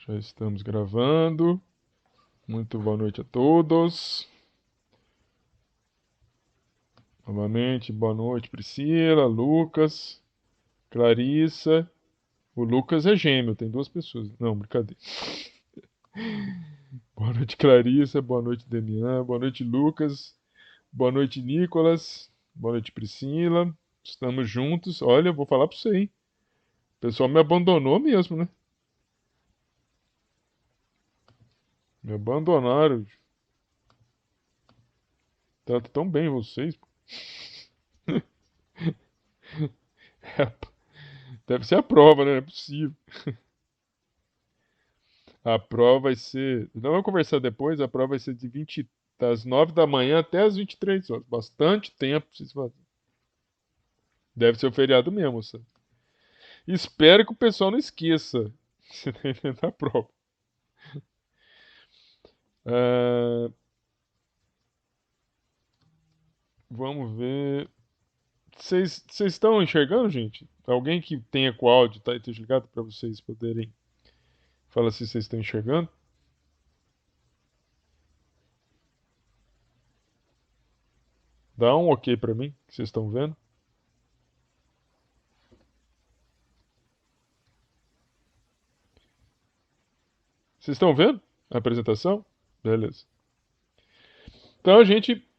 Já estamos gravando. Muito boa noite a todos. Novamente, boa noite, Priscila, Lucas, Clarissa. O Lucas é gêmeo, tem duas pessoas. Não, brincadeira. Boa noite, Clarissa. Boa noite, Demian. Boa noite, Lucas. Boa noite, Nicolas. Boa noite, Priscila. Estamos juntos. Olha, eu vou falar pra você, hein? O pessoal me abandonou mesmo, né? Me abandonaram. Trato tão bem vocês. Deve ser a prova, né? Não é possível. A prova vai ser. Não vamos conversar depois. A prova vai ser das 9 da manhã até as 23 horas. Bastante tempo pra vocês fazerem. Deve ser o feriado mesmo, sabe? Espero que o pessoal não esqueça. Você tá entendendo a prova. Ah, vamos ver. Vocês estão enxergando, gente? Alguém que tenha com áudio tá esteja ligado para vocês poderem falar se vocês estão enxergando? Dá um ok para mim, que vocês estão vendo. Vocês estão vendo a apresentação? Beleza. Então,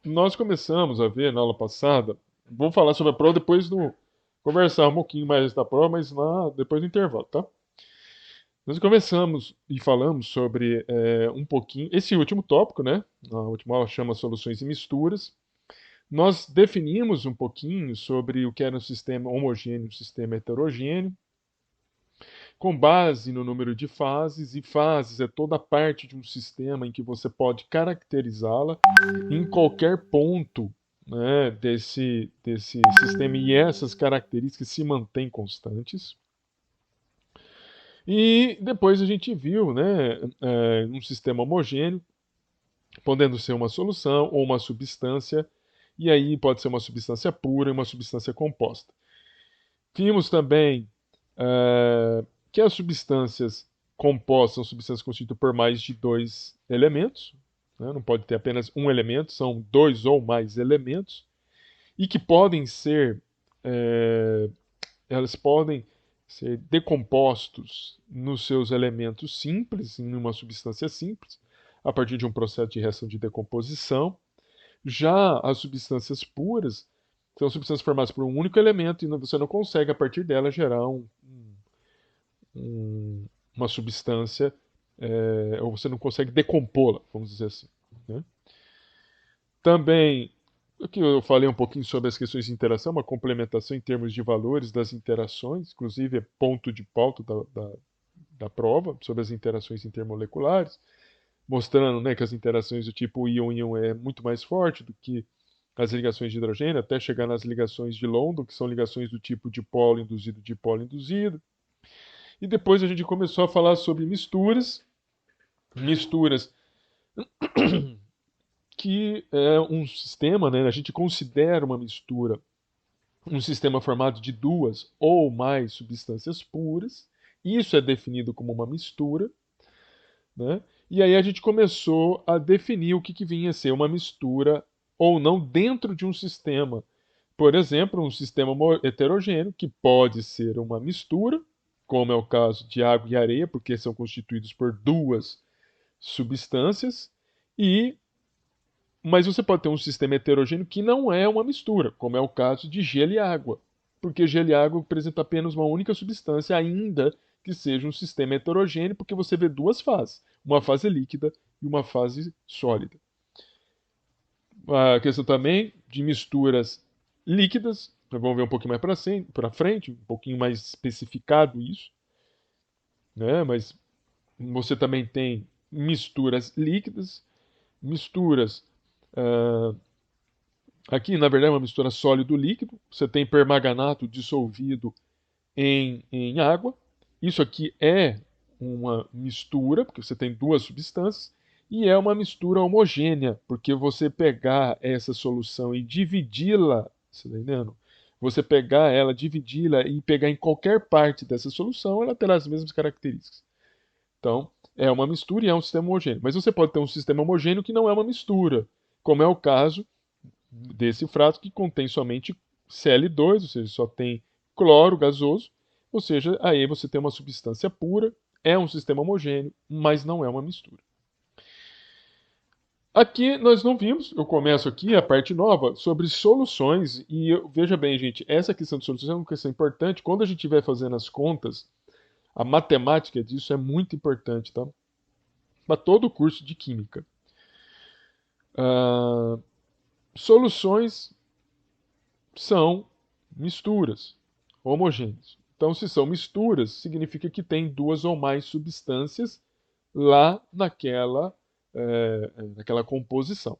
nós começamos a ver na aula passada. Vou falar sobre a prova depois do. Conversar um pouquinho mais da prova, mas depois do intervalo, tá? Nós começamos e falamos sobre um pouquinho. Esse último tópico, né? A última aula chama Soluções e Misturas. Nós definimos um pouquinho sobre o que era um sistema homogêneo e um sistema heterogêneo, com base no número de fases, e fases é toda parte de um sistema em que você pode caracterizá-la em qualquer ponto, né, desse sistema, e essas características se mantêm constantes. E depois a gente viu, né, um sistema homogêneo, podendo ser uma solução ou uma substância, e aí pode ser uma substância pura e uma substância composta. Vimos também que as substâncias compostas são substâncias constituídas por mais de dois elementos, né? Não pode ter apenas um elemento, são dois ou mais elementos, e que podem ser, é, elas podem ser decompostos nos seus elementos simples, em uma substância simples, a partir de um processo de reação de decomposição. Já as substâncias puras são substâncias formadas por um único elemento e você não consegue, a partir dela, gerar uma substância, ou você não consegue decompô-la, vamos dizer assim, né? Também, aqui eu falei um pouquinho sobre as questões de interação, uma complementação em termos de valores das interações, inclusive é ponto de pauta da prova, sobre as interações intermoleculares, mostrando, né, que as interações do tipo íon-íon é muito mais forte do que as ligações de hidrogênio, até chegar nas ligações de London, que são ligações do tipo dipolo induzido, dipolo induzido. E depois a gente começou a falar sobre misturas que é um sistema, né? A gente considera uma mistura um sistema formado de duas ou mais substâncias puras. Isso é definido como uma mistura, né? E aí a gente começou a definir o que vinha a ser uma mistura ou não dentro de um sistema. Por exemplo, um sistema heterogêneo, que pode ser uma mistura, como é o caso de água e areia, porque são constituídos por duas substâncias, e mas você pode ter um sistema heterogêneo que não é uma mistura, como é o caso de gelo e água, porque gelo e água apresentam apenas uma única substância, ainda que seja um sistema heterogêneo, porque você vê duas fases, uma fase líquida e uma fase sólida. A questão também de misturas líquidas, nós vamos ver um pouquinho mais para frente, um pouquinho mais especificado isso, né? Mas você também tem misturas líquidas, misturas. ah, Aqui, na verdade, é uma mistura sólido-líquido. Você tem permanganato dissolvido em água. Isso aqui é uma mistura, porque você tem duas substâncias. E é uma mistura homogênea, porque você pegar essa solução e dividi-la, você está entendendo? Você pegar ela, dividi-la e pegar em qualquer parte dessa solução, ela terá as mesmas características. Então, é uma mistura e é um sistema homogêneo. Mas você pode ter um sistema homogêneo que não é uma mistura, como é o caso desse frasco que contém somente Cl2, ou seja, só tem cloro gasoso, ou seja, aí você tem uma substância pura, é um sistema homogêneo, mas não é uma mistura. Aqui nós não vimos, eu começo aqui a parte nova sobre soluções, e veja bem, gente, essa questão de soluções é uma questão importante. Quando a gente estiver fazendo as contas, a matemática disso é muito importante, tá? Para todo o curso de química. Soluções são misturas homogêneas. Então, se são misturas, significa que tem duas ou mais substâncias lá naquela composição.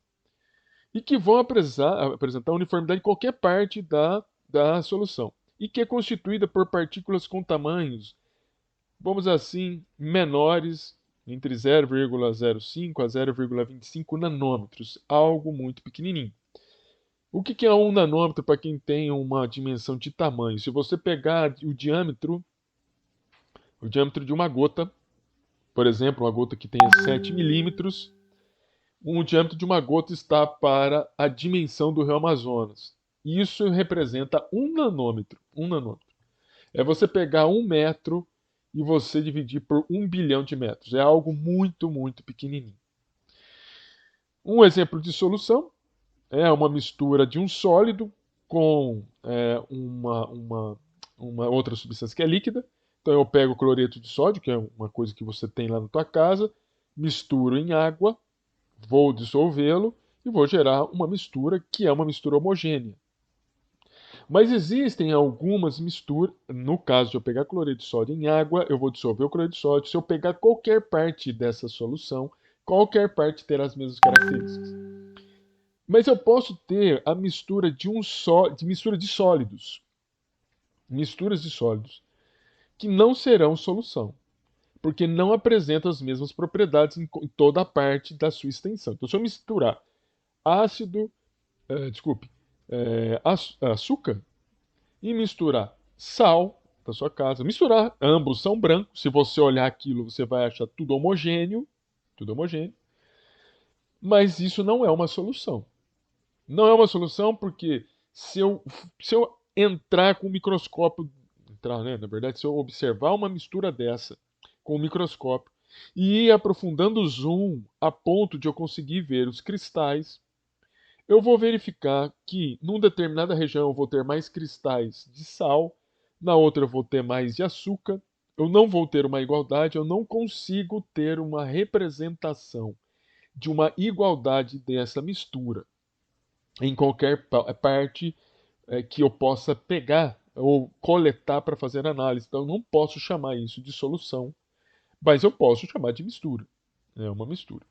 E que vão apresentar uniformidade em qualquer parte da solução. E que é constituída por partículas com tamanhos, vamos assim, menores, entre 0,05 a 0,25 nanômetros, algo muito pequenininho. O que é um nanômetro para quem tem uma dimensão de tamanho? Se você pegar o diâmetro de uma gota, por exemplo, uma gota que tenha 7 milímetros, o diâmetro de uma gota está para a dimensão do rio Amazonas. Isso representa um nanômetro. Um nanômetro. É você pegar 1 metro e você dividir por 1 bilhão de metros. É algo muito, muito pequenininho. Um exemplo de solução é uma mistura de um sólido com uma outra substância que é líquida. Então eu pego o cloreto de sódio, que é uma coisa que você tem lá na tua casa, misturo em água, vou dissolvê-lo e vou gerar uma mistura que é uma mistura homogênea. Mas existem algumas misturas, no caso de eu pegar cloreto de sódio em água, eu vou dissolver o cloreto de sódio. Se eu pegar qualquer parte dessa solução, qualquer parte terá as mesmas características. Mas eu posso ter a mistura de mistura de sólidos, misturas de sólidos, que não serão solução, porque não apresentam as mesmas propriedades em toda a parte da sua extensão. Então, se eu misturar ácido, desculpe, açúcar e misturar sal da sua casa, misturar, ambos são brancos. Se você olhar aquilo, você vai achar tudo homogêneo, mas isso não é uma solução. Não é uma solução porque se eu entrar com o microscópio, entrar, né, na verdade, se eu observar uma mistura dessa com o microscópio e ir aprofundando o zoom a ponto de eu conseguir ver os cristais, eu vou verificar que numa determinada região eu vou ter mais cristais de sal, na outra eu vou ter mais de açúcar. Eu não vou ter uma igualdade, eu não consigo ter uma representação de uma igualdade dessa mistura em qualquer parte que eu possa pegar ou coletar para fazer análise. Então, eu não posso chamar isso de solução, mas eu posso chamar de mistura. É uma mistura.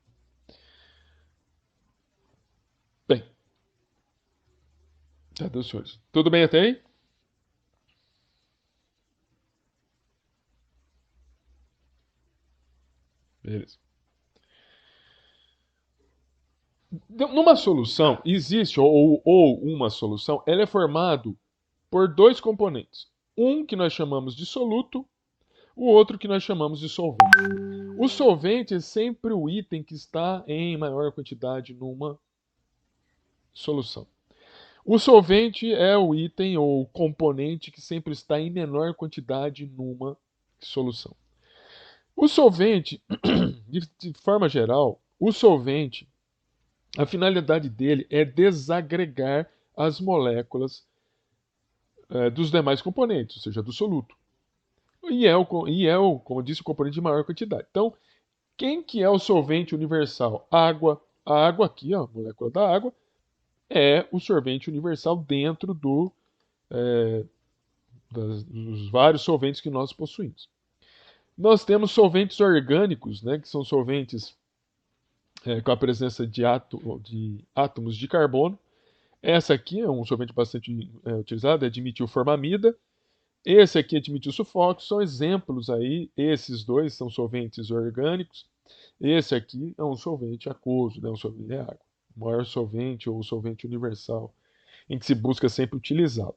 Bem, tá, senhores. Tudo bem até aí? Beleza. Numa solução, existe, ou uma solução, ela é formada por dois componentes. Um que nós chamamos de soluto, o outro que nós chamamos de solvente. O solvente é sempre o item que está em maior quantidade numa solução. O solvente é o item ou componente que sempre está em menor quantidade numa solução. O solvente, de forma geral, o solvente, a finalidade dele é desagregar as moléculas dos demais componentes, ou seja, do soluto. Como eu disse, o componente de maior quantidade. Então, quem que é o solvente universal? Água. A água aqui, ó, a molécula da água, é o solvente universal dentro dos vários solventes que nós possuímos. Nós temos solventes orgânicos, né, que são solventes com a presença de átomos de carbono. Essa aqui é um solvente bastante utilizado, é dimetilformamida. Esse aqui é dimetilsulfóxido, são exemplos aí. Esses dois são solventes orgânicos. Esse aqui é um solvente aquoso, né, um solvente de água. O maior solvente ou solvente universal em que se busca sempre utilizá-lo.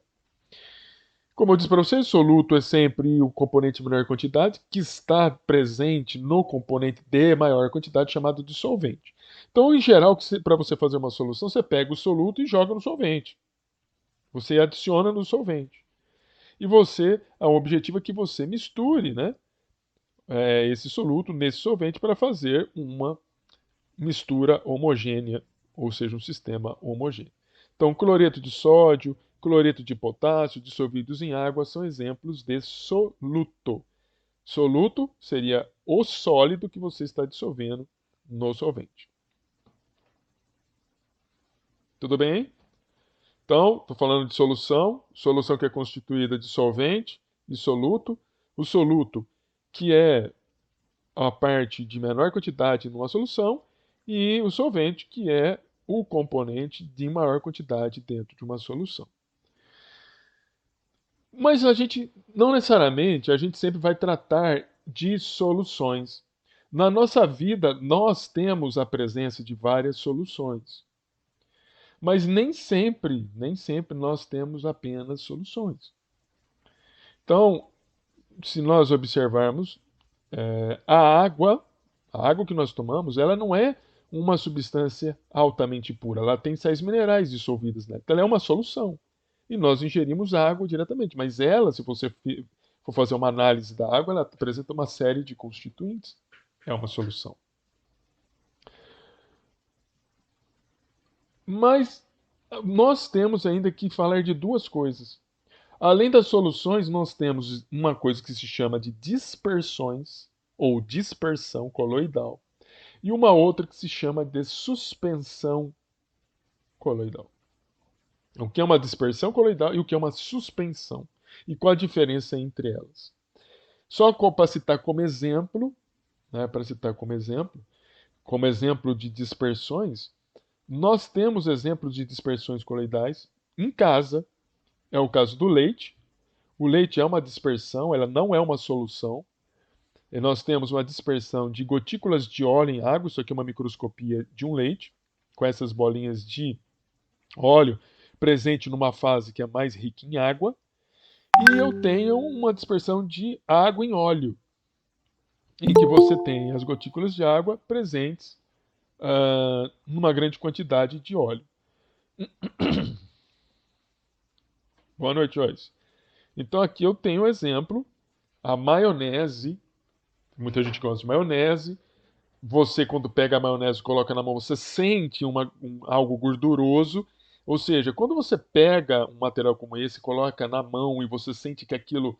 Como eu disse para vocês, soluto é sempre o componente de menor quantidade que está presente no componente de maior quantidade, chamado de solvente. Então, em geral, para você fazer uma solução, você pega o soluto e joga no solvente. Você adiciona no solvente. E o objetivo é que você misture, né, esse soluto nesse solvente para fazer uma mistura homogênea, ou seja, um sistema homogêneo. Então, cloreto de sódio, cloreto de potássio, dissolvidos em água, são exemplos de soluto. Soluto seria o sólido que você está dissolvendo no solvente. Tudo bem? Então, estou falando de solução, solução que é constituída de solvente e soluto. O soluto, que é a parte de menor quantidade numa solução, e o solvente, que é o componente de maior quantidade dentro de uma solução. Mas a gente, não necessariamente, a gente sempre vai tratar de soluções. Na nossa vida, nós temos a presença de várias soluções. Mas nem sempre nós temos apenas soluções. Então, se nós observarmos, a água que nós tomamos, ela não é uma substância altamente pura. Ela tem sais minerais dissolvidos nela. Então, ela é uma solução. E nós ingerimos água diretamente. Mas ela, se você for fazer uma análise da água, ela apresenta uma série de constituintes. É uma solução. Mas nós temos ainda que falar de duas coisas. Além das soluções, nós temos uma coisa que se chama de dispersões ou dispersão coloidal e uma outra que se chama de suspensão coloidal. O que é uma dispersão coloidal e o que é uma suspensão? E qual a diferença entre elas? Só para citar como exemplo, né, para citar como exemplo de dispersões, nós temos exemplos de dispersões coloidais em casa. É o caso do leite. O leite é uma dispersão, ela não é uma solução. E nós temos uma dispersão de gotículas de óleo em água, isso aqui é uma microscopia de um leite, com essas bolinhas de óleo presente numa fase que é mais rica em água. E eu tenho uma dispersão de água em óleo, em que você tem as gotículas de água presentes numa grande quantidade de óleo. Boa noite, Joyce. Então aqui eu tenho um exemplo, a maionese. Muita gente gosta de maionese. Você, quando pega a maionese e coloca na mão, você sente algo gorduroso. Ou seja, quando você pega um material como esse, coloca na mão e você sente que aquilo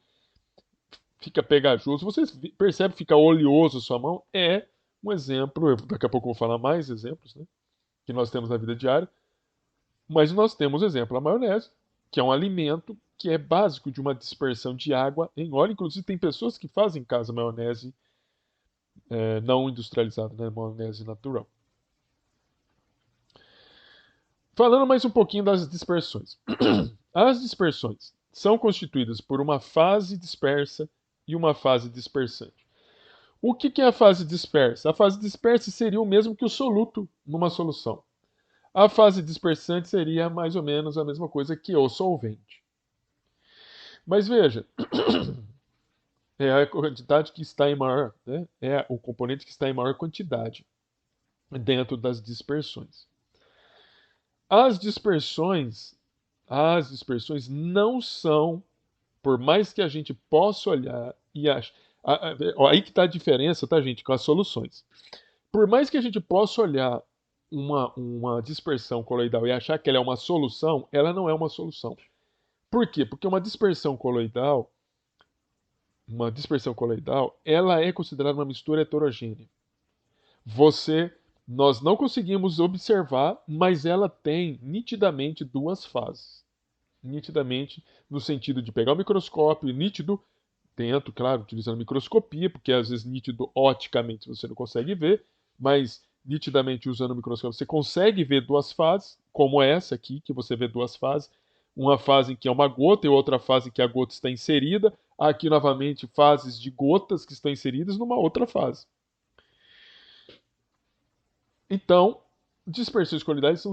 fica pegajoso, você percebe que fica oleoso a sua mão, é um exemplo. Daqui a pouco eu vou falar mais exemplos, né, que nós temos na vida diária. Mas nós temos exemplo, a maionese, que é um alimento que é básico de uma dispersão de água em óleo. Inclusive, tem pessoas que fazem em casa maionese não industrializada, né, maionese natural. Falando mais um pouquinho das dispersões. As dispersões são constituídas por uma fase dispersa e uma fase dispersante. O que é a fase dispersa? A fase dispersa seria o mesmo que o soluto numa solução. A fase dispersante seria mais ou menos a mesma coisa que o solvente. Mas veja, é a quantidade que está em maior, né? É o componente que está em maior quantidade dentro das dispersões. As dispersões, as dispersões não são, por mais que a gente possa olhar e achar, aí que está a diferença, tá, gente, com as soluções. Por mais que a gente possa olhar uma dispersão coloidal e achar que ela é uma solução, ela não é uma solução. Por quê? Porque uma dispersão coloidal, ela é considerada uma mistura heterogênea. Você, nós não conseguimos observar, mas ela tem nitidamente duas fases. Nitidamente, no sentido de pegar o microscópio, nítido, dentro, claro, utilizando microscopia, porque às vezes nítido oticamente você não consegue ver, mas nitidamente usando o microscópio você consegue ver duas fases, como essa aqui, que você vê duas fases. Uma fase em que é uma gota e outra fase em que a gota está inserida. Aqui, novamente, fases de gotas que estão inseridas numa outra fase. Então, dispersões colidárias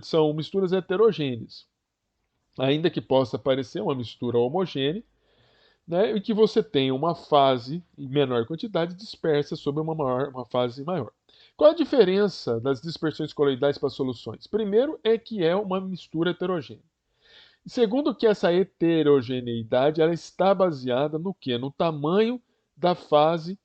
são misturas heterogêneas. ainda que possa parecer uma mistura homogênea, né, e que você tenha uma fase em menor quantidade dispersa sobre uma fase maior. Qual a diferença das dispersões coloidais para soluções? Primeiro é que é uma mistura heterogênea. Segundo que essa heterogeneidade ela está baseada no quê? No tamanho da fase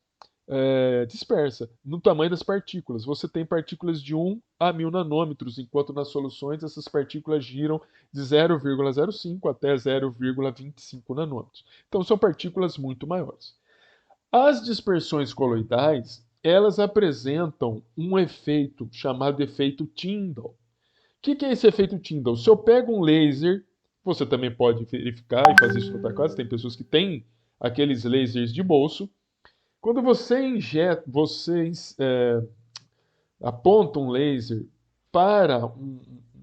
dispersa, no tamanho das partículas. Você tem partículas de 1 a 1000 nanômetros, enquanto nas soluções essas partículas giram de 0,05 até 0,25 nanômetros. Então são partículas muito maiores. As dispersões coloidais, elas apresentam um efeito chamado efeito Tyndall. O que é esse efeito Tyndall? Se eu pego um laser, você também pode verificar e fazer isso no tua casa, tem pessoas que têm aqueles lasers de bolso. Quando você injeta, aponta um laser para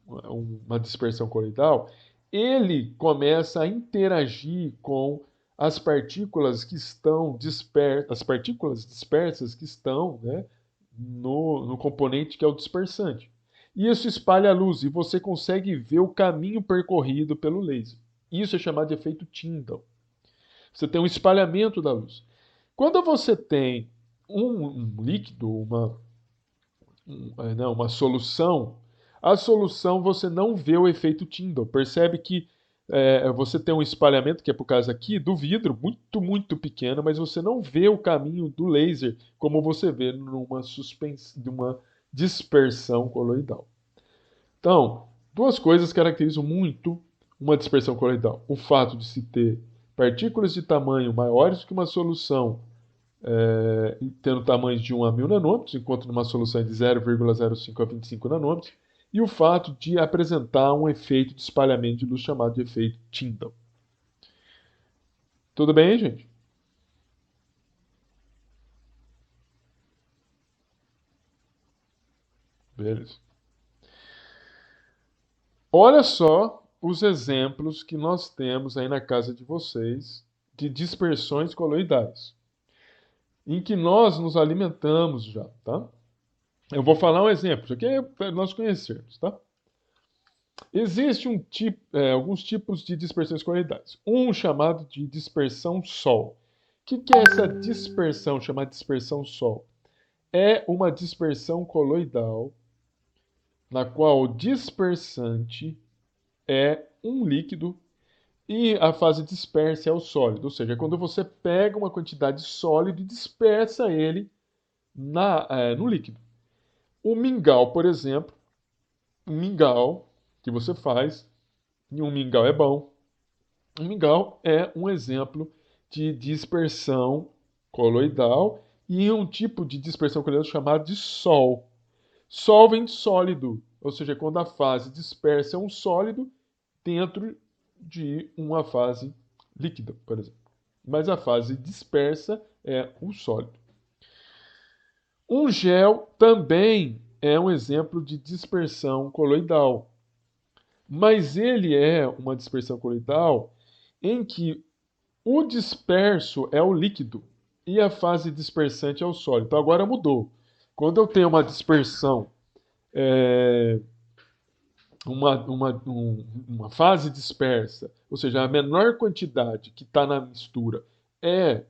uma dispersão coloidal, ele começa a interagir com as partículas que estão dispersas, as partículas dispersas que estão, né, no componente que é o dispersante. E isso espalha a luz e você consegue ver o caminho percorrido pelo laser. Isso é chamado de efeito Tyndall. Você tem um espalhamento da luz. Quando você tem um líquido, uma solução, a solução você não vê o efeito Tyndall. Percebe que você tem um espalhamento, que é por causa aqui, do vidro, muito, muito pequeno, mas você não vê o caminho do laser como você vê numa dispersão coloidal. Então, duas coisas caracterizam muito uma dispersão coloidal. O fato de se ter partículas de tamanho maiores do que uma solução tendo tamanhos de 1 a 1000 nanômetros, enquanto numa solução é de 0,05 a 25 nanômetros, e o fato de apresentar um efeito de espalhamento de luz chamado de efeito Tyndall. Tudo bem, gente? Beleza. Olha só os exemplos que nós temos aí na casa de vocês de dispersões coloidais, em que nós nos alimentamos já, tá? Eu vou falar um exemplo, isso aqui é para nós conhecermos, tá? Existem alguns tipos de dispersões coloidais. Um chamado de dispersão Sol. O que é essa dispersão chamada dispersão Sol? É uma dispersão coloidal na qual o dispersante é um líquido e a fase dispersa é o sólido. Ou seja, é quando você pega uma quantidade sólida e dispersa ele no líquido. O mingau, por exemplo, um mingau que você faz, e um mingau é bom. O mingau é um exemplo de dispersão coloidal e um tipo de dispersão coloidal chamado de sol. Sol vem de sólido, ou seja, quando a fase dispersa é um sólido dentro de uma fase líquida, por exemplo. Mas a fase dispersa é um sólido. Um gel também é um exemplo de dispersão coloidal, mas ele é uma dispersão coloidal em que o disperso é o líquido e a fase dispersante é o sólido. Então agora mudou. Quando eu tenho uma dispersão, é, uma fase dispersa, ou seja, a menor quantidade que está na mistura é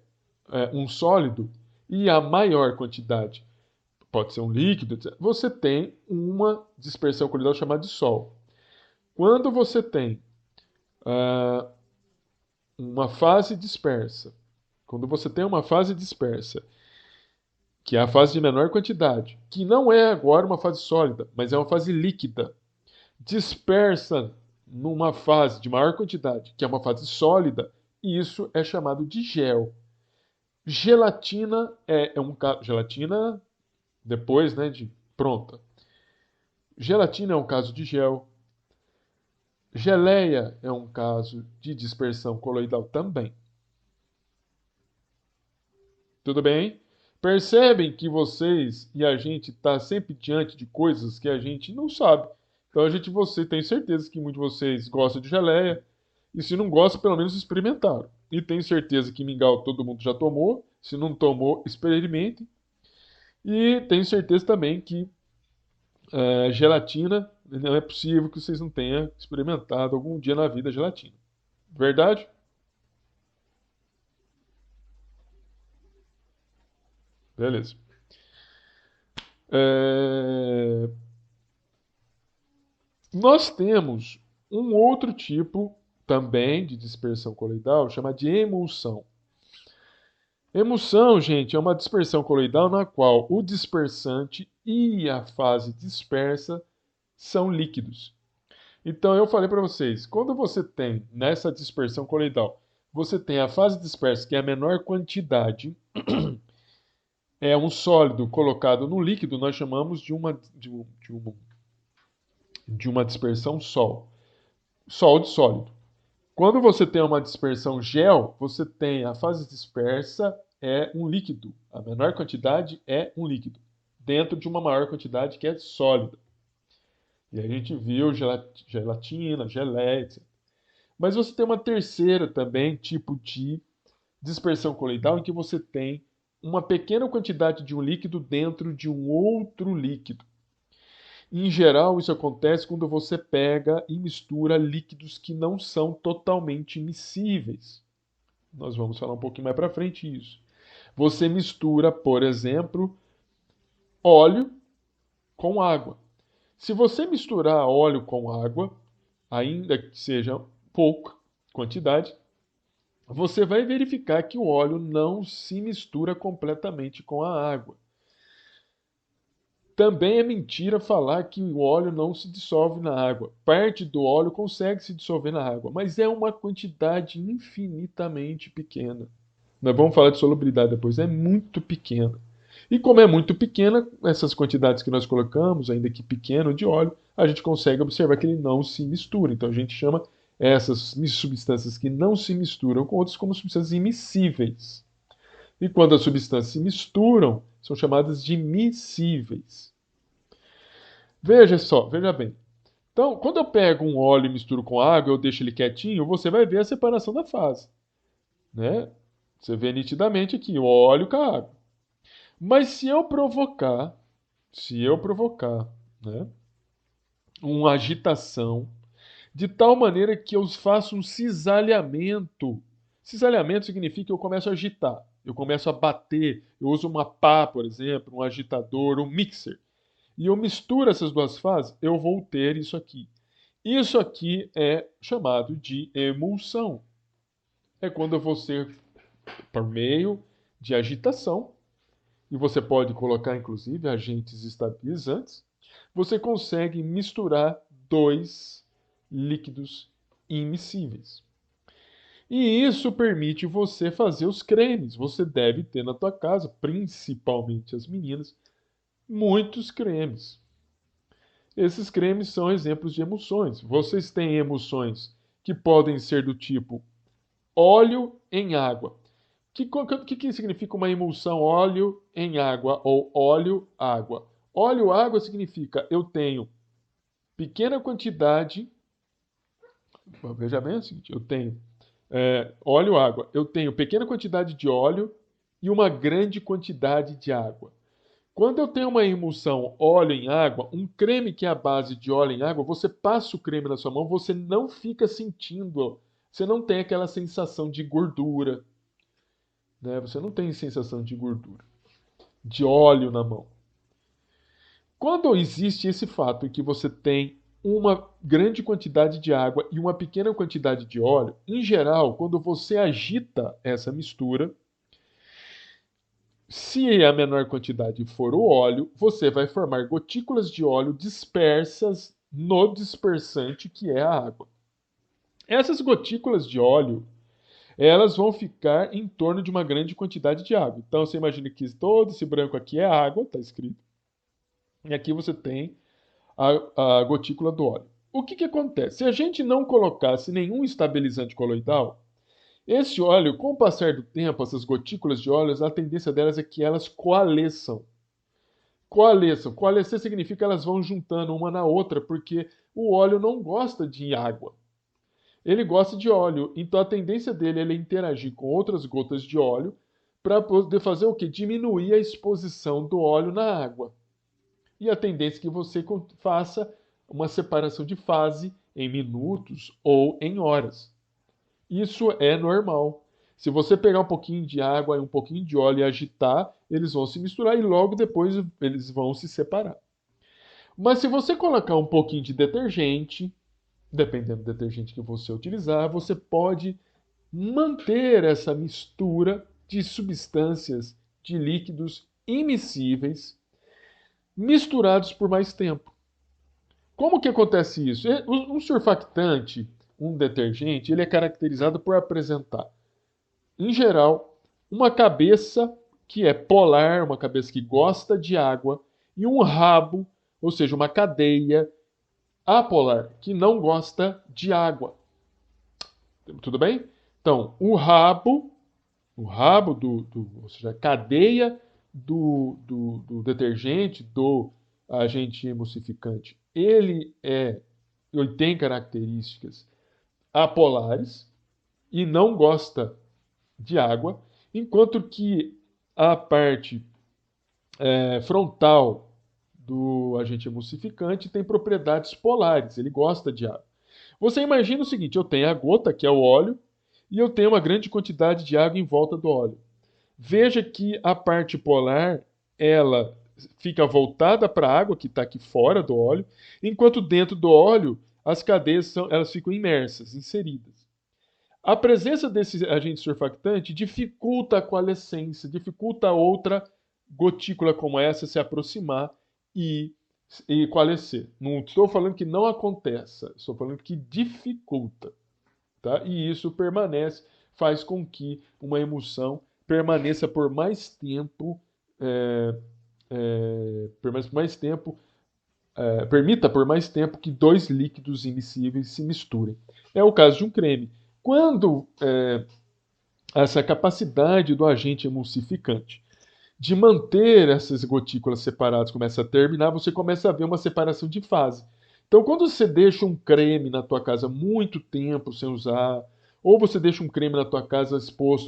um sólido e a maior quantidade pode ser um líquido, etc., você tem uma dispersão coloidal chamada de sol. Quando você tem ah, uma fase dispersa, quando você tem uma fase dispersa, que é a fase de menor quantidade, que não é agora uma fase sólida, mas é uma fase líquida, dispersa numa fase de maior quantidade, que é uma fase sólida, e isso é chamado de gel. Gelatina gelatina depois, né, de pronta. Gelatina é um caso de gel. Geleia é um caso de dispersão coloidal também. Tudo bem? Percebem que vocês e a gente está sempre diante de coisas que a gente não sabe. Então você tem certeza que muitos de vocês gostam de geleia, e se não gosta, pelo menos experimentaram. E tenho certeza que mingau todo mundo já tomou. Se não tomou, experimente. E tenho certeza também que gelatina não é possível que vocês não tenham experimentado algum dia na vida gelatina. Verdade? Beleza. É, Nós temos um outro tipo também de dispersão coloidal, chamado de emulsão. Emulsão, gente, é uma dispersão coloidal na qual o dispersante e a fase dispersa são líquidos. Então eu falei para vocês, quando você tem nessa dispersão coloidal, você tem a fase dispersa, que é a menor quantidade, é um sólido colocado no líquido, nós chamamos de uma dispersão sol. Sol de sólido. Quando você tem uma dispersão gel, você tem a fase dispersa é um líquido. A menor quantidade é um líquido, dentro de uma maior quantidade que é sólida. E aí a gente viu gelatina, geleia, etc. Mas você tem uma terceira também, tipo de dispersão coloidal, em que você tem uma pequena quantidade de um líquido dentro de um outro líquido. Em geral, isso acontece quando você pega e mistura líquidos que não são totalmente miscíveis. Nós vamos falar um pouquinho mais para frente isso. Você mistura, por exemplo, óleo com água. Se você misturar óleo com água, ainda que seja pouca quantidade, você vai verificar que o óleo não se mistura completamente com a água. Também é mentira falar que o óleo não se dissolve na água. Parte do óleo consegue se dissolver na água, mas é uma quantidade infinitamente pequena. Nós vamos falar de solubilidade depois, é muito pequena. E como é muito pequena, essas quantidades que nós colocamos, ainda que pequeno, de óleo, a gente consegue observar que ele não se mistura. Então a gente chama essas substâncias que não se misturam com outras como substâncias immiscíveis. E quando as substâncias se misturam, são chamadas de miscíveis. Veja só, veja bem. Então, quando eu pego um óleo e misturo com água, eu deixo ele quietinho, você vai ver a separação da fase, né? Você vê nitidamente aqui o óleo com a água. Mas se eu provocar, né, uma agitação de tal maneira que eu faço um cisalhamento. Cisalhamento significa que eu começo a agitar, eu começo a bater, eu uso uma pá, por exemplo, um agitador, um mixer, e eu misturo essas duas fases, eu vou ter isso aqui. Isso aqui é chamado de emulsão. É quando você, por meio de agitação, e você pode colocar inclusive agentes estabilizantes, você consegue misturar dois líquidos immiscíveis. E isso permite você fazer os cremes. Você deve ter na tua casa, principalmente as meninas, muitos cremes. Esses cremes são exemplos de emulsões. Vocês têm emulsões que podem ser do tipo óleo em água. O que significa uma emulsão óleo em água ou óleo-água? Óleo-água significa eu tenho pequena quantidade. Veja bem o seguinte: eu tenho óleo-água. Eu tenho pequena quantidade de óleo e uma grande quantidade de água. Quando eu tenho uma emulsão óleo em água, um creme que é a base de óleo em água, você passa o creme na sua mão, você não fica sentindo, você não tem aquela sensação de gordura, né? Você não tem sensação de gordura, de óleo na mão. Quando existe esse fato em que você tem uma grande quantidade de água e uma pequena quantidade de óleo, em geral, quando você agita essa mistura, se a menor quantidade for o óleo, você vai formar gotículas de óleo dispersas no dispersante que é a água. Essas gotículas de óleo, elas vão ficar em torno de uma grande quantidade de água. Então você imagina que todo esse branco aqui é água, está escrito. E aqui você tem a gotícula do óleo. O que acontece? Se a gente não colocasse nenhum estabilizante coloidal, esse óleo, com o passar do tempo, essas gotículas de óleo, a tendência delas é que elas coalesçam. Coalesçam. Coalescer significa que elas vão juntando uma na outra, porque o óleo não gosta de água. Ele gosta de óleo. Então a tendência dele é interagir com outras gotas de óleo para poder fazer o quê? Diminuir a exposição do óleo na água. E a tendência é que você faça uma separação de fase em minutos ou em horas. Isso é normal. Se você pegar um pouquinho de água e um pouquinho de óleo e agitar, eles vão se misturar e logo depois eles vão se separar. Mas se você colocar um pouquinho de detergente, dependendo do detergente que você utilizar, você pode manter essa mistura de substâncias, de líquidos immiscíveis, misturados por mais tempo. Como que acontece isso? Um surfactante, um detergente, ele é caracterizado por apresentar, em geral, uma cabeça que é polar, uma cabeça que gosta de água, e um rabo, ou seja, uma cadeia apolar, que não gosta de água. Tudo bem? Então, o rabo ou seja, a cadeia do detergente, do agente emulsificante, ele tem características apolares e não gosta de água, enquanto que a parte frontal do agente emulsificante tem propriedades polares, ele gosta de água. Você imagina o seguinte: eu tenho a gota, que é o óleo, e eu tenho uma grande quantidade de água em volta do óleo. Veja que a parte polar, ela fica voltada para a água que está aqui fora do óleo, enquanto dentro do óleo as cadeias elas ficam imersas, inseridas. A presença desse agente surfactante dificulta a coalescência, dificulta a outra gotícula como essa se aproximar e, e coalescer. Não estou falando que não aconteça, estou falando que dificulta. Tá? E isso faz com que uma emulsão permaneça por mais tempo, permaneça por mais tempo, permita por mais tempo que dois líquidos immiscíveis se misturem. É o caso de um creme. Quando essa capacidade do agente emulsificante de manter essas gotículas separadas começa a terminar, você começa a ver uma separação de fase. Então, quando você deixa um creme na tua casa muito tempo sem usar, ou você deixa um creme na tua casa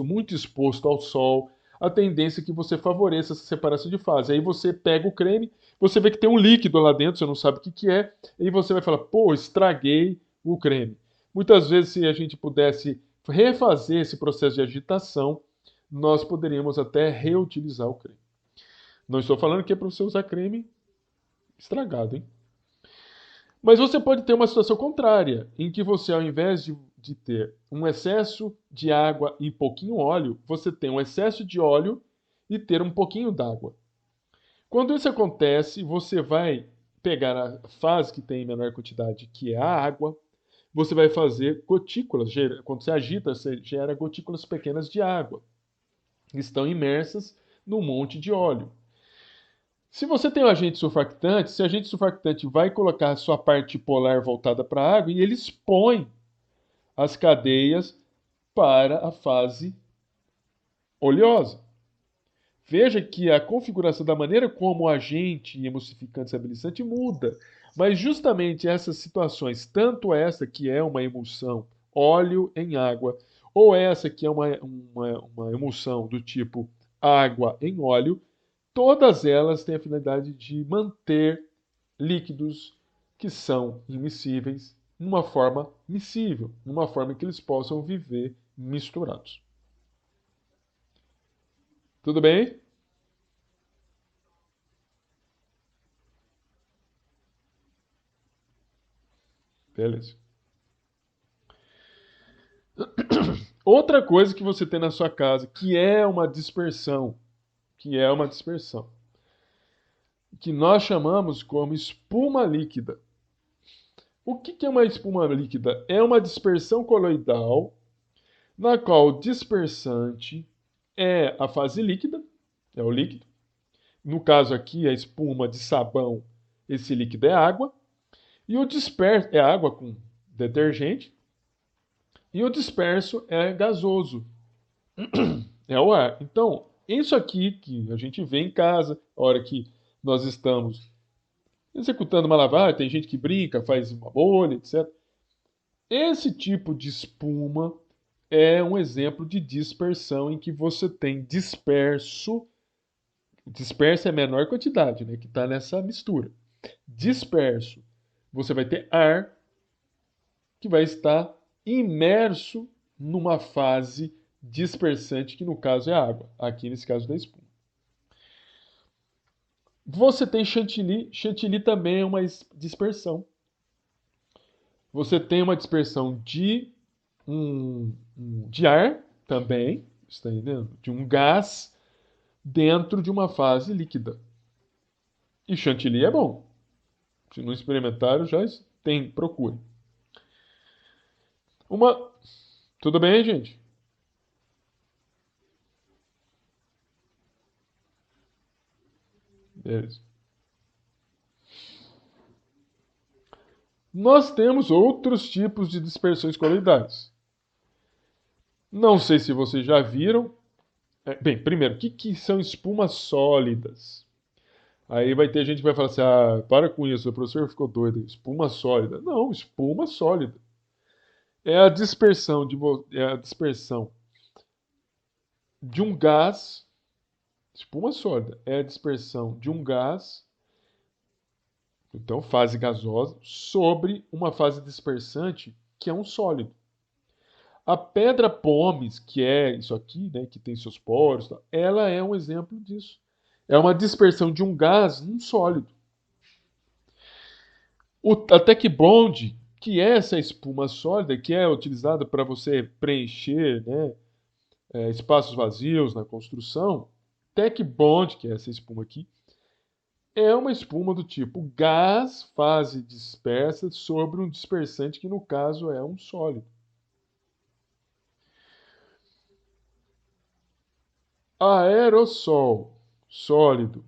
muito exposto ao sol, a tendência é que você favoreça essa separação de fase. Aí você pega o creme, você vê que tem um líquido lá dentro, você não sabe o que que é, e você vai falar, pô, estraguei o creme. Muitas vezes, se a gente pudesse refazer esse processo de agitação, nós poderíamos até reutilizar o creme. Não estou falando que é para você usar creme estragado, hein? Mas você pode ter uma situação contrária, em que você, ao invés de ter um excesso de água e pouquinho óleo, você tem um excesso de óleo e ter um pouquinho d'água. Quando isso acontece, você vai pegar a fase que tem menor quantidade, que é a água, você vai fazer gotículas. Quando você agita, você gera gotículas pequenas de água, que estão imersas num monte de óleo. Se você tem um agente surfactante, esse agente surfactante vai colocar a sua parte polar voltada para a água e ele expõe as cadeias para a fase oleosa. Veja que a configuração da maneira como o agente emulsificante estabilizante muda, mas justamente essas situações, tanto essa que é uma emulsão óleo em água, ou essa que é uma emulsão do tipo água em óleo, todas elas têm a finalidade de manter líquidos que são immiscíveis numa forma miscível, numa forma que eles possam viver misturados. Tudo bem? Beleza. Outra coisa que você tem na sua casa, que é uma dispersão, que nós chamamos como espuma líquida. O que é uma espuma líquida? É uma dispersão coloidal na qual o dispersante é a fase líquida, é o líquido. No caso aqui, a espuma de sabão, esse líquido é água. E o disperso é água com detergente. E o disperso é gasoso, é o ar. Então, isso aqui que a gente vê em casa, a hora que nós estamos executando uma lavagem, tem gente que brinca, faz uma bolha, etc. Esse tipo de espuma é um exemplo de dispersão em que você tem disperso é a menor quantidade, né, que está nessa mistura. Disperso você vai ter ar que vai estar imerso numa fase dispersante, que no caso é a água, aqui nesse caso da espuma. Você tem chantilly, chantilly também é uma dispersão. Você tem uma dispersão de ar também, está entendendo? De um gás dentro de uma fase líquida. E chantilly é bom. Se não experimentaram, já tem, procure. Uma. Tudo bem, gente? Beleza. Nós temos outros tipos de dispersões coloidais. Não sei se vocês já viram. Bem, primeiro, o que são espumas sólidas? Aí vai ter gente que vai falar assim: ah, para com isso, o professor ficou doido. Espuma sólida. Não, espuma sólida. É a dispersão de um gás. Espuma sólida é a dispersão de um gás, então fase gasosa, sobre uma fase dispersante que é um sólido. A pedra pómez, que é isso aqui, né, que tem seus poros, tá, ela é um exemplo disso. É uma dispersão de um gás num sólido. A Tech Bond, que é essa espuma sólida, que é utilizada para você preencher, né, espaços vazios na construção, Tech Bond, que é essa espuma aqui, é uma espuma do tipo gás, fase dispersa, sobre um dispersante, que no caso é um sólido. Aerossol sólido.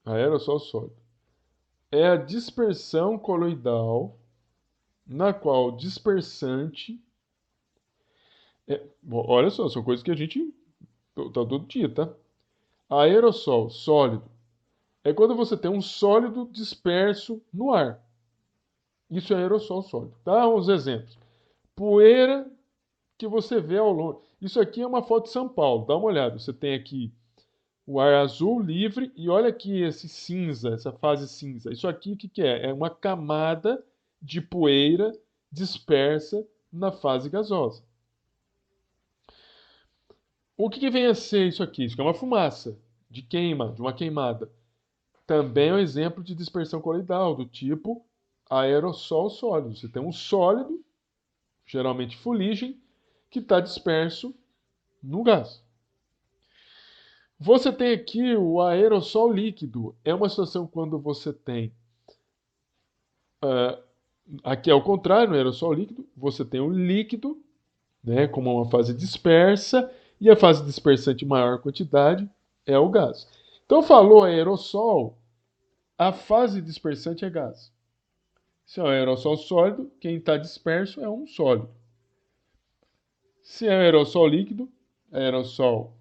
Aerossol sólido. É a dispersão coloidal na qual o dispersante. Bom, olha só, são coisas que a gente tá todo dia, tá? Aerossol sólido é quando você tem um sólido disperso no ar. Isso é aerossol sólido. Tá? Uns exemplos. Poeira que você vê ao longe. Isso aqui é uma foto de São Paulo, dá uma olhada. Você tem aqui o ar azul livre e olha aqui esse cinza, essa fase cinza. Isso aqui o que que é? É uma camada de poeira dispersa na fase gasosa. O que que vem a ser isso aqui? Isso aqui é uma fumaça de queima, de uma queimada. Também é um exemplo de dispersão coloidal, do tipo aerossol sólido. Você tem um sólido, geralmente fuligem, que está disperso no gás. Você tem aqui o aerossol líquido. É uma situação quando você tem. Uh, aqui é o contrário, no aerossol líquido, você tem o líquido, né, como uma fase dispersa, e a fase dispersante em maior quantidade é o gás. Então, falou aerossol, a fase dispersante é gás. Se é um aerossol sólido, quem está disperso é um sólido. Se é um aerossol líquido, aerossol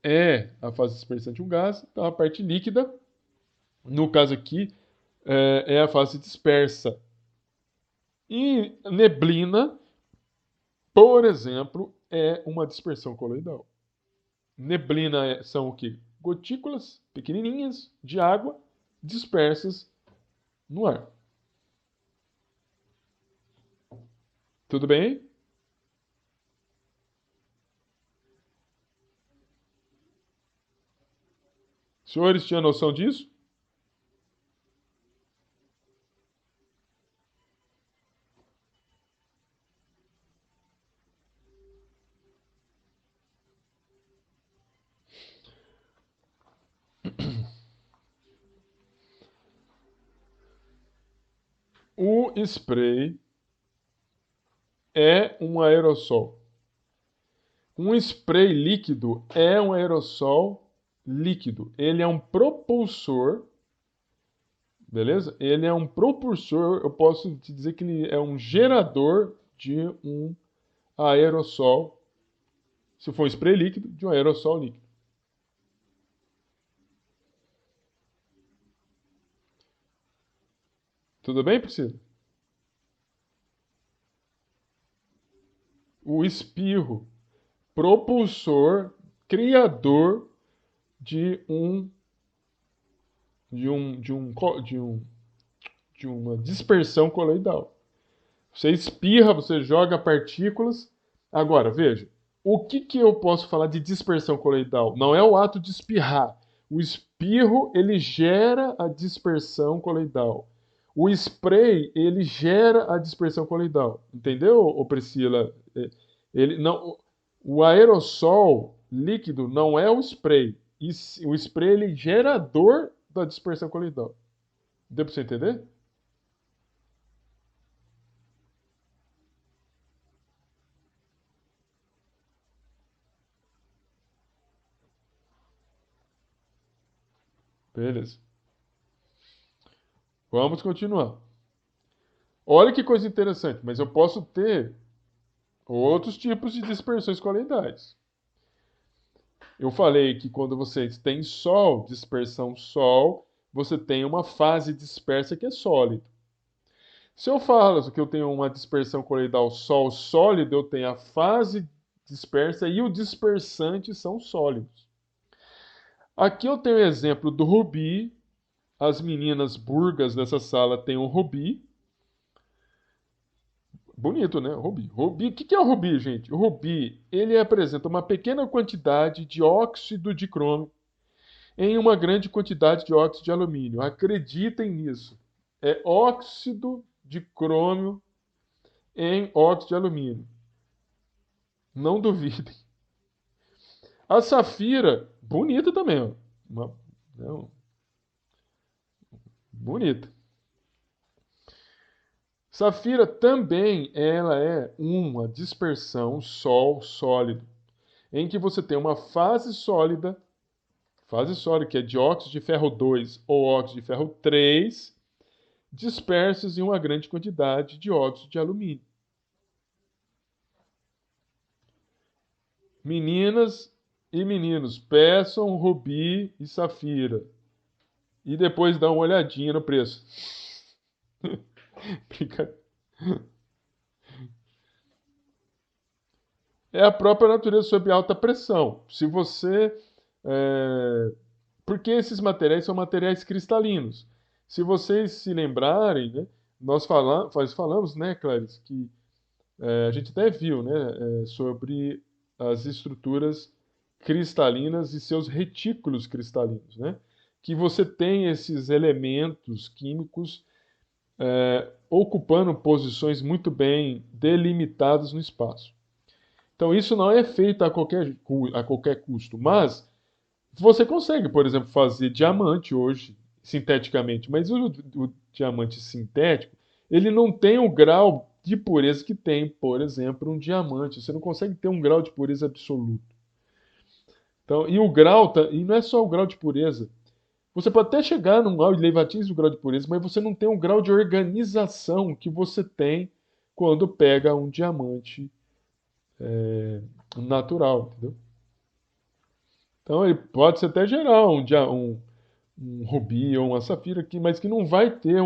é a fase dispersante um gás, então a parte líquida, no caso aqui, é a fase dispersa. E neblina, por exemplo, é uma dispersão coloidal. Neblina são o quê? Gotículas pequenininhas de água dispersas no ar. Tudo bem? Senhores, tinham noção disso? O spray é um aerossol. Um spray líquido é um aerossol líquido. Ele é um propulsor, beleza? Ele é um propulsor, eu posso te dizer que ele é um gerador de um aerossol, se for um spray líquido, de um aerossol líquido. Tudo bem, Priscila? O espirro, propulsor, criador de um de um de um de um de uma dispersão coloidal. Você espirra, você joga partículas. Agora, veja, o que, que eu posso falar de dispersão coloidal? Não é o ato de espirrar. O espirro, ele gera a dispersão coloidal. O spray, ele gera a dispersão coloidal. Entendeu, ô Priscila? Ele não, o aerossol líquido não é o spray. O spray, ele é gerador da dispersão coloidal. Deu para você entender? Beleza. Vamos continuar. Olha que coisa interessante, mas eu posso ter outros tipos de dispersões coloidais. Eu falei que quando você tem Sol, dispersão Sol, você tem uma fase dispersa que é sólida. Se eu falo que eu tenho uma dispersão coloidal Sol sólido, eu tenho a fase dispersa e o dispersante são sólidos. Aqui eu tenho o exemplo do rubi. As meninas burgas dessa sala têm um rubi. Bonito, né? Rubi. Rubi. O que é o rubi, gente? O rubi, ele apresenta uma pequena quantidade de óxido de crômio em uma grande quantidade de óxido de alumínio. Acreditem nisso. É óxido de crômio em óxido de alumínio. Não duvidem. A safira, bonita também, ó. Não, bonita. Safira também ela é uma dispersão Sol sólido, em que você tem uma fase sólida que é dióxido de ferro 2 ou óxido de ferro 3, dispersos em uma grande quantidade de óxido de alumínio. Meninas e meninos, peçam rubi e safira e depois dão uma olhadinha no preço. É a própria natureza sob alta pressão. Se você. é, Porque esses materiais são materiais cristalinos. Se vocês se lembrarem, né, nós falamos, né, Clarice, que a gente até viu, né, sobre as estruturas cristalinas e seus retículos cristalinos, né? Que você tem esses elementos químicos ocupando posições muito bem delimitadas no espaço. Então, isso não é feito a qualquer custo, mas você consegue, por exemplo, fazer diamante hoje, sinteticamente, mas o diamante sintético, ele não tem o grau de pureza que tem, por exemplo, um diamante. Você não consegue ter um grau de pureza absoluto. Então, e não é só o grau de pureza. Você pode até chegar num elevadíssimo grau de pureza, mas você não tem o grau de organização que você tem quando pega um diamante natural, entendeu? Então ele pode ser até gerar um rubi ou uma safira, mas que não vai ter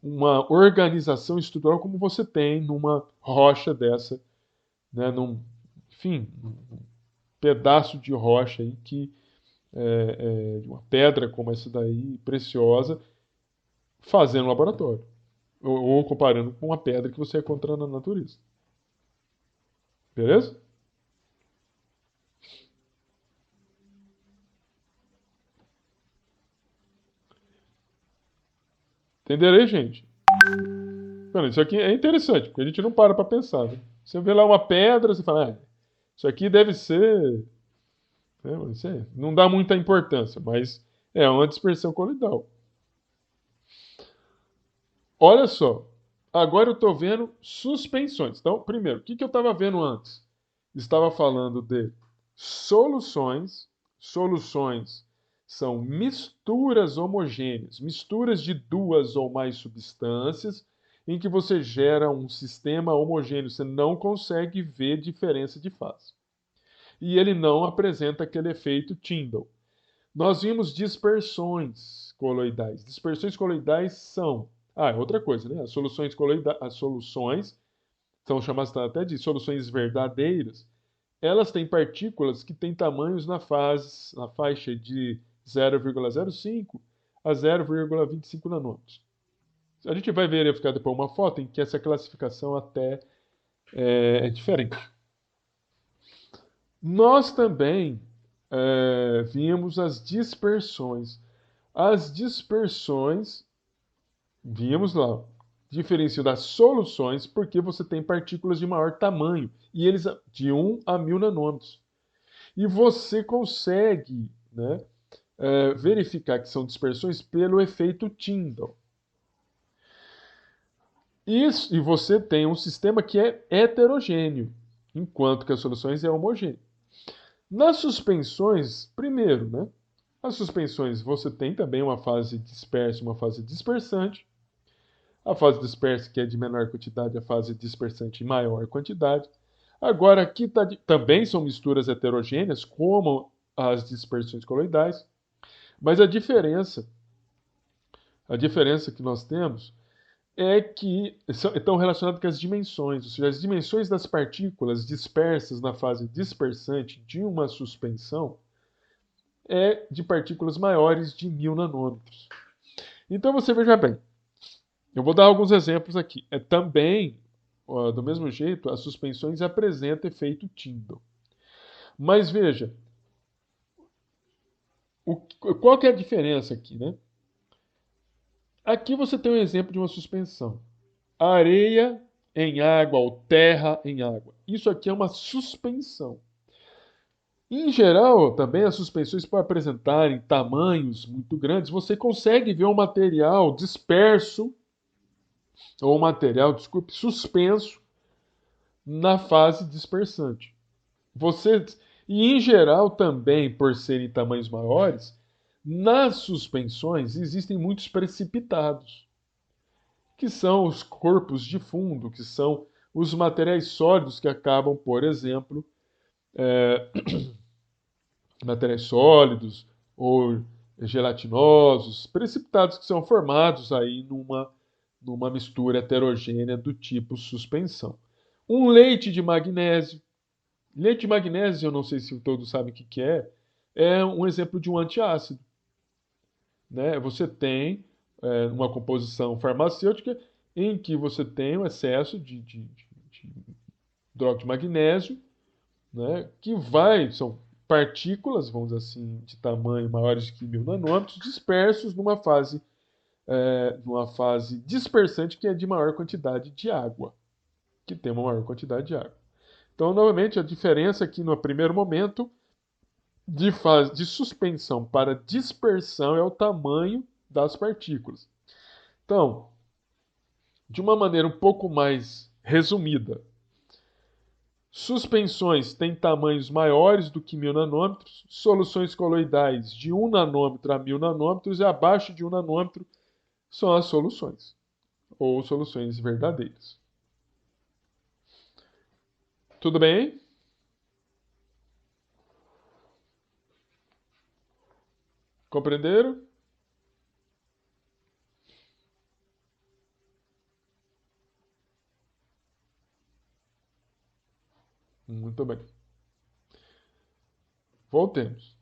uma organização estrutural como você tem numa rocha dessa, né? Enfim, um pedaço de rocha aí de uma pedra como essa daí, preciosa, fazendo no laboratório. Ou comparando com uma pedra que você encontra na natureza. Beleza? Entenderam aí, gente? Mano, isso aqui é interessante, porque a gente não para pensar, né? Você vê lá uma pedra, você fala, isso aqui deve ser. Né, não dá muita importância, mas é uma dispersão coloidal. Olha só, agora eu estou vendo suspensões. Então, primeiro, o que, que eu estava vendo antes? Estava falando de soluções. Soluções são misturas homogêneas, misturas de duas ou mais substâncias em que você gera um sistema homogêneo. Você não consegue ver diferença de fase. E ele não apresenta aquele efeito Tyndall. Nós vimos dispersões coloidais. Dispersões coloidais são. Outra coisa, né? As soluções são chamadas até de soluções verdadeiras. Elas têm partículas que têm tamanhos na faixa de 0,05 a 0,25 nanômetros. A gente vai verificar depois uma foto em que essa classificação até é diferente. Nós também vimos as dispersões. As dispersões, vimos lá, diferenciam das soluções porque você tem partículas de maior tamanho, e eles de 1 a 1000 nanômetros. E você consegue, né, verificar que são dispersões pelo efeito Tyndall. Isso, e você tem um sistema que é heterogêneo, enquanto que as soluções é homogêneo. Nas suspensões, primeiro, né? As suspensões você tem também uma fase dispersa e uma fase dispersante. A fase dispersa, que é de menor quantidade, a fase dispersante em maior quantidade. Agora, aqui também são misturas heterogêneas, como as dispersões coloidais, mas a diferença que nós temos é que estão relacionadas com as dimensões, ou seja, as dimensões das partículas dispersas na fase dispersante de uma suspensão é de partículas maiores de 1000 nanômetros. Então você veja bem, eu vou dar alguns exemplos aqui. Também, do mesmo jeito, as suspensões apresentam efeito Tyndall. Mas veja, qual que é a diferença aqui, né? Aqui você tem um exemplo de uma suspensão. Areia em água ou terra em água. Isso aqui é uma suspensão. Em geral, também as suspensões podem apresentarem tamanhos muito grandes. Você consegue ver um material disperso, ou um material, desculpe, suspenso na fase dispersante. Você, e em geral também, por serem tamanhos maiores, nas suspensões existem muitos precipitados, que são os corpos de fundo, que são os materiais sólidos que acabam, por exemplo, materiais sólidos ou gelatinosos, precipitados que são formados aí numa mistura heterogênea do tipo suspensão. Um leite de magnésio. Leite de magnésio, eu não sei se todos sabem o que é um exemplo de um antiácido. Né? Você tem uma composição farmacêutica em que você tem um excesso de droga de magnésio, né? Que são partículas, vamos dizer assim, de tamanho maiores que 1000 nanômetros, dispersos numa fase dispersante que é de maior quantidade de água, que tem uma maior quantidade de água. Então, novamente, a diferença aqui no primeiro momento de suspensão para dispersão é o tamanho das partículas. Então, de uma maneira um pouco mais resumida, suspensões têm tamanhos maiores do que 1000 nanômetros, soluções coloidais de 1 nanômetro a 1000 nanômetros e abaixo de 1 nanômetro são as soluções, ou soluções verdadeiras. Tudo bem? Compreenderam? Muito bem. Voltemos.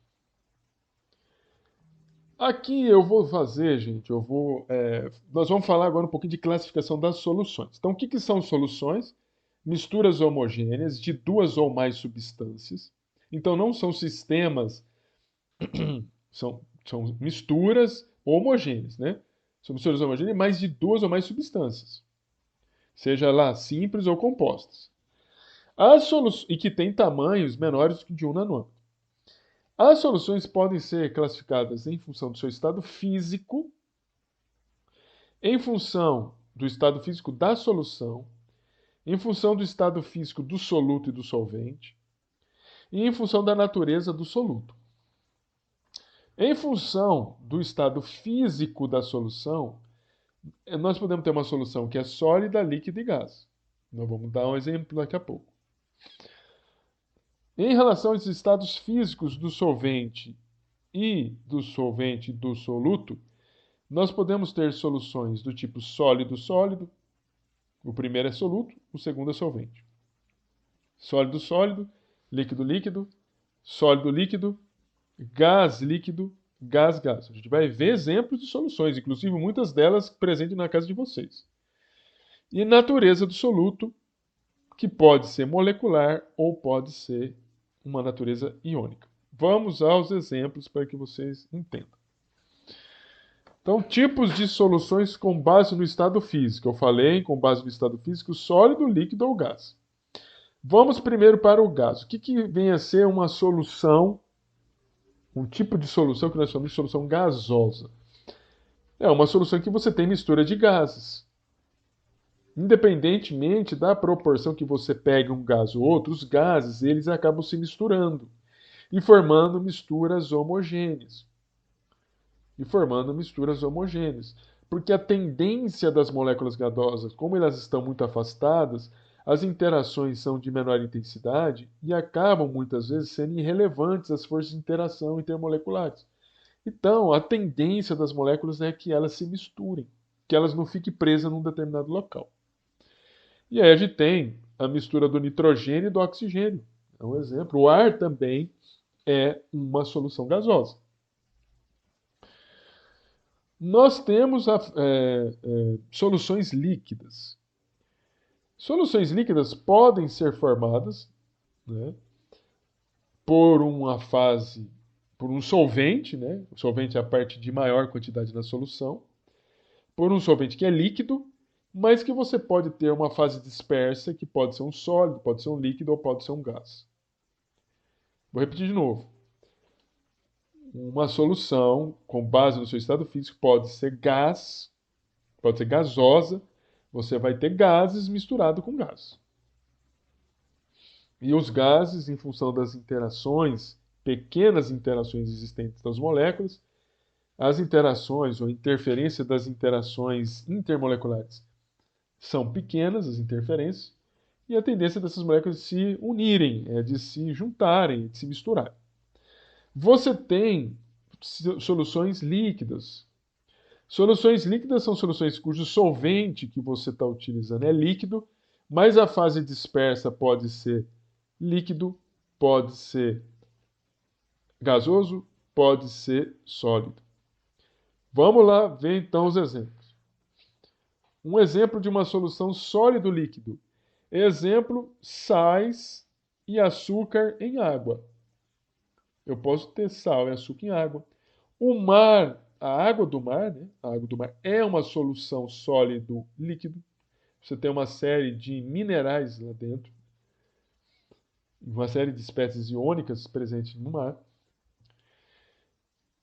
Aqui eu vou fazer, gente, nós vamos falar agora um pouquinho de classificação das soluções. Então, o que que são soluções? Misturas homogêneas de duas ou mais substâncias. Então, não são sistemas, são misturas homogêneas, né? São misturas homogêneas, mas de duas ou mais substâncias, seja lá simples ou compostas. E que têm tamanhos menores que de 1 nanômetro. As soluções podem ser classificadas em função do seu estado físico, em função do estado físico da solução, em função do estado físico do soluto e do solvente, e em função da natureza do soluto. Em função do estado físico da solução, nós podemos ter uma solução que é sólida, líquida e gás. Nós vamos dar um exemplo daqui a pouco. Em relação aos estados físicos do solvente e do soluto, nós podemos ter soluções do tipo sólido-sólido. O primeiro é soluto, o segundo é solvente. Sólido-sólido, líquido-líquido, sólido-líquido, gás líquido, gás, gás. A gente vai ver exemplos de soluções, inclusive muitas delas presentes na casa de vocês. E natureza do soluto, que pode ser molecular ou pode ser uma natureza iônica. Vamos aos exemplos para que vocês entendam. Então, tipos de soluções com base no estado físico. Eu falei com base no estado físico, sólido, líquido ou gás. Vamos primeiro para o gás. O que vem a ser uma solução, um tipo de solução que nós chamamos de solução gasosa? É uma solução que você tem mistura de gases. Independentemente da proporção que você pegue um gás ou outro, os gases eles acabam se misturando e formando misturas homogêneas. Porque a tendência das moléculas gasosas, como elas estão muito afastadas, as interações são de menor intensidade e acabam muitas vezes sendo irrelevantes as forças de interação intermoleculares. Então, a tendência das moléculas é que elas se misturem, que elas não fiquem presas num determinado local. E aí a gente tem a mistura do nitrogênio e do oxigênio. É um exemplo. O ar também é uma solução gasosa. Nós temos soluções líquidas. Soluções líquidas podem ser formadas, né, por uma fase, por um solvente, né? O solvente é a parte de maior quantidade na solução, por um solvente que é líquido, mas que você pode ter uma fase dispersa, que pode ser um sólido, pode ser um líquido ou pode ser um gás. Vou repetir de novo. Uma solução com base no seu estado físico pode ser gás, pode ser gasosa, você vai ter gases misturados com gás. E os gases, em função das interações, pequenas interações existentes das moléculas, as interações ou interferência das interações intermoleculares são pequenas, as interferências, e a tendência dessas moléculas se unirem, é de se juntarem, de se misturarem. Você tem soluções líquidas. Soluções líquidas são soluções cujo solvente que você está utilizando é líquido, mas a fase dispersa pode ser líquido, pode ser gasoso, pode ser sólido. Vamos lá ver então os exemplos. Um exemplo de uma solução sólido-líquido. Exemplo, sais e açúcar em água. Eu posso ter sal e açúcar em água. O mar, a água do mar, né? A água do mar é uma solução sólido-líquido. Você tem uma série de minerais lá dentro, uma série de espécies iônicas presentes no mar.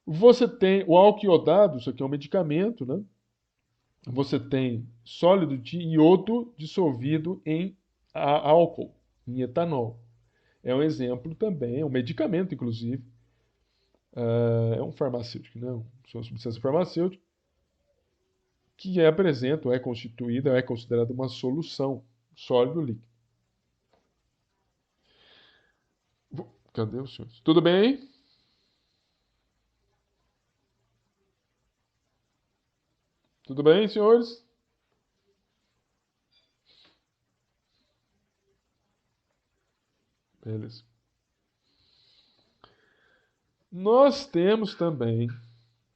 Você tem o álcool iodado, isso aqui é um medicamento, né? Você tem sólido de iodo dissolvido em álcool, em etanol. É um exemplo também, é um medicamento, inclusive. É um farmacêutico, né? Uma substância farmacêutica que é apresenta, é constituída, é considerada uma solução sólido líquido. Cadê os senhores? Tudo bem? Tudo bem, senhores? Beleza. Nós temos também,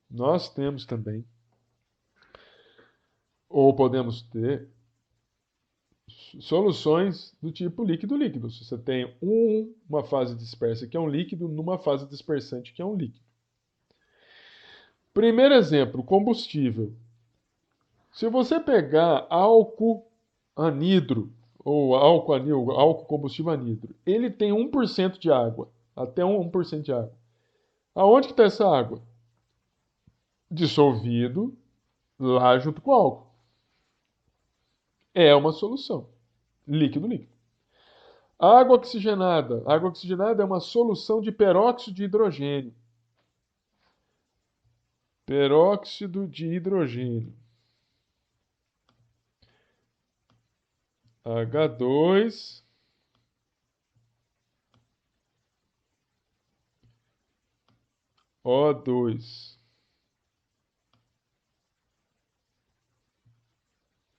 nós temos também, ou podemos ter, soluções do tipo líquido-líquido. Você tem uma fase dispersa que é um líquido, numa fase dispersante que é um líquido. Primeiro exemplo, combustível. Se você pegar álcool anidro, ou álcool anil, álcool combustível anidro, ele tem 1% de água, até 1% de água. Aonde que está essa água? Dissolvido lá junto com o álcool. É uma solução. Líquido-líquido. Água oxigenada é uma solução de peróxido de hidrogênio. Peróxido de hidrogênio. H2. O2.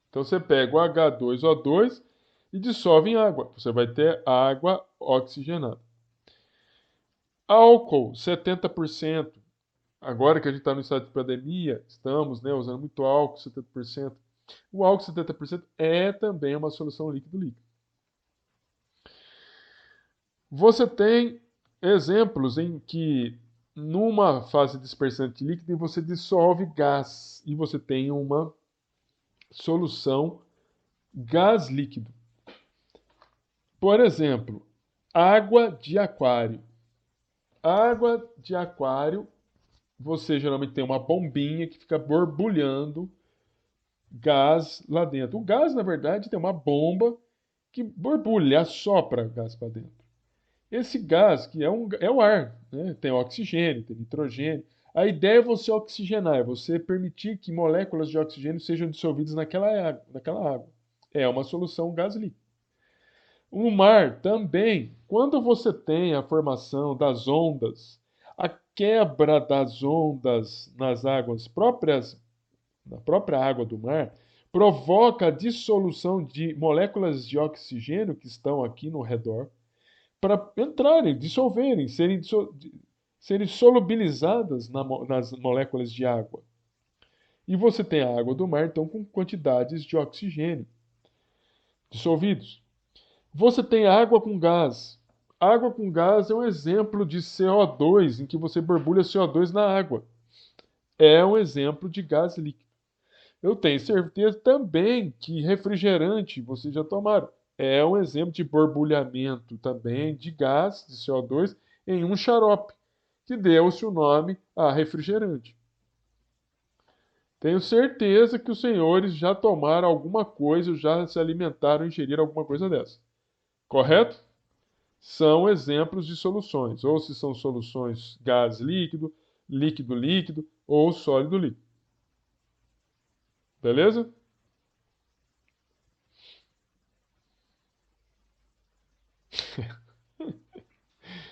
Então você pega o H2O2 e dissolve em água. Você vai ter água oxigenada. Álcool, 70%. Agora que a gente está no estado de pandemia, estamos, né, usando muito álcool, 70%. O álcool 70% é também uma solução líquido-líquido. Você tem exemplos em que, numa fase dispersante líquida, você dissolve gás e você tem uma solução gás líquido. Por exemplo, água de aquário. Água de aquário, você geralmente tem uma bombinha que fica borbulhando gás lá dentro. O gás, na verdade, tem uma bomba que borbulha, assopra gás para dentro. Esse gás, que é o ar, né? Tem oxigênio, tem nitrogênio. A ideia é você oxigenar, é você permitir que moléculas de oxigênio sejam dissolvidas naquela água. É uma solução gás líquido. O mar também, quando você tem a formação das ondas, a quebra das ondas nas águas próprias, na própria água do mar, provoca a dissolução de moléculas de oxigênio que estão aqui no redor para entrarem, dissolverem, serem solubilizadas nas moléculas de água. E você tem a água do mar, então, com quantidades de oxigênio dissolvidos. Você tem água com gás. Água com gás é um exemplo de CO2, em que você borbulha CO2 na água. É um exemplo de gás líquido. Eu tenho certeza também que refrigerante, vocês já tomaram, é um exemplo de borbulhamento também de gás, de CO2, em um xarope, que deu-se o nome a refrigerante. Tenho certeza que os senhores já tomaram alguma coisa, já se alimentaram, ingeriram alguma coisa dessa. Correto? São exemplos de soluções, ou se são soluções gás líquido, líquido líquido ou sólido líquido. Beleza?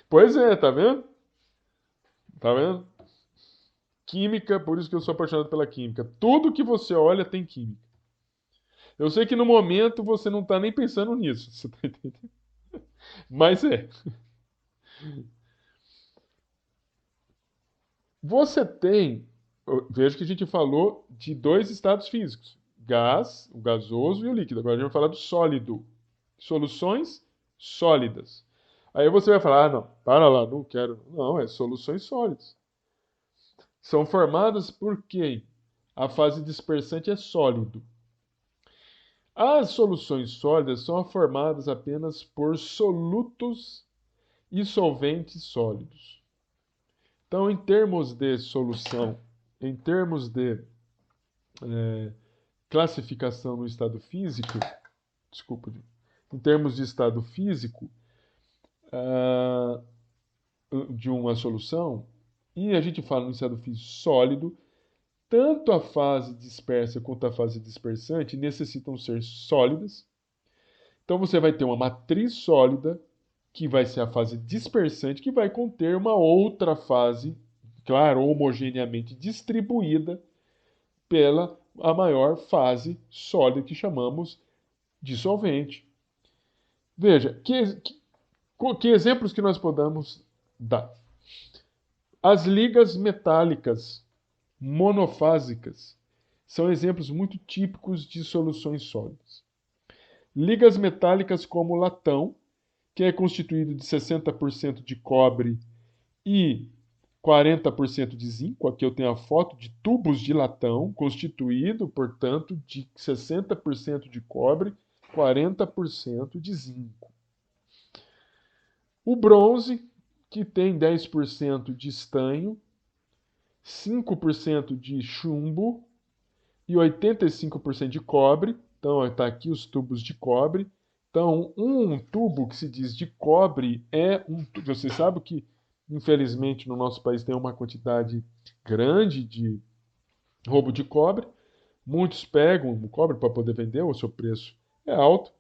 Pois é, tá vendo? Tá vendo? Química, por isso que eu sou apaixonado pela química. Tudo que você olha tem química. Eu sei que no momento você não está nem pensando nisso, você tá entendendo? Mas é. Você tem, veja que a gente falou de dois estados físicos: gás, o gasoso e o líquido. Agora a gente vai falar do sólido. Soluções sólidas. Aí você vai falar: ah, não, para lá, não quero. Não, é soluções sólidas. São formadas por quê? A fase dispersante é sólido. As soluções sólidas são formadas apenas por solutos e solventes sólidos. Então, em termos de solução, em termos de classificação no estado físico, desculpa, em termos de estado físico ah, de uma solução, e a gente fala no estado físico sólido, tanto a fase dispersa quanto a fase dispersante necessitam ser sólidas. Então você vai ter uma matriz sólida, que vai ser a fase dispersante, que vai conter uma outra fase, claro, homogeneamente distribuída pela a maior fase sólida que chamamos de solvente. Veja, que exemplos que nós podemos dar? As ligas metálicas monofásicas são exemplos muito típicos de soluções sólidas. Ligas metálicas como o latão, que é constituído de 60% de cobre e 40% de zinco. Aqui eu tenho a foto de tubos de latão, constituído, portanto, de 60% de cobre, 40% de zinco. O bronze, que tem 10% de estanho, 5% de chumbo e 85% de cobre. Então, está aqui os tubos de cobre. Então, um tubo que se diz de cobre é um tubo. Você sabe que, infelizmente, no nosso país tem uma quantidade grande de roubo de cobre. Muitos pegam o cobre para poder vender, o seu preço é alto.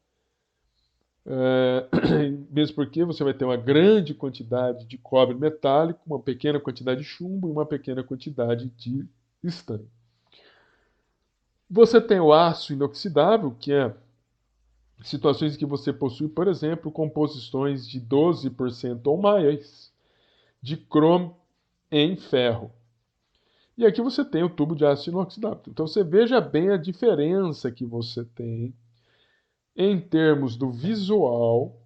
Mesmo porque você vai ter uma grande quantidade de cobre metálico, uma pequena quantidade de chumbo e uma pequena quantidade de estanho. Você tem o aço inoxidável, que é situações em que você possui, por exemplo, composições de 12% ou mais de cromo em ferro. E aqui você tem o tubo de aço inoxidável. Então você veja bem a diferença que você tem em termos do visual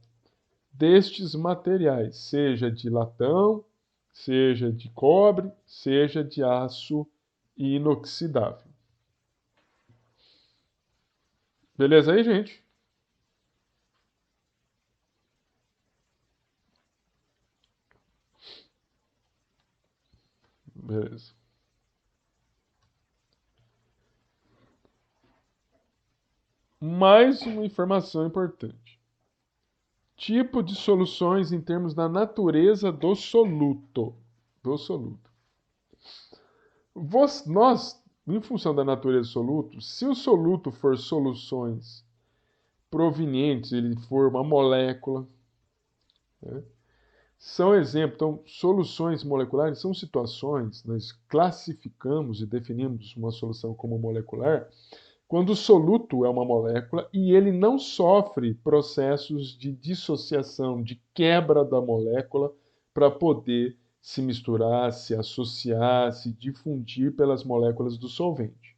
destes materiais, seja de latão, seja de cobre, seja de aço inoxidável. Beleza aí, gente? Beleza. Mais uma informação importante. Tipo de soluções em termos da natureza do soluto. Do soluto. Nós, em função da natureza do soluto, se o soluto for soluções provenientes, ele for uma molécula, né? São exemplos, então, soluções moleculares são situações, nós classificamos e definimos uma solução como molecular, quando o soluto é uma molécula e ele não sofre processos de dissociação, de quebra da molécula para poder se misturar, se associar, se difundir pelas moléculas do solvente.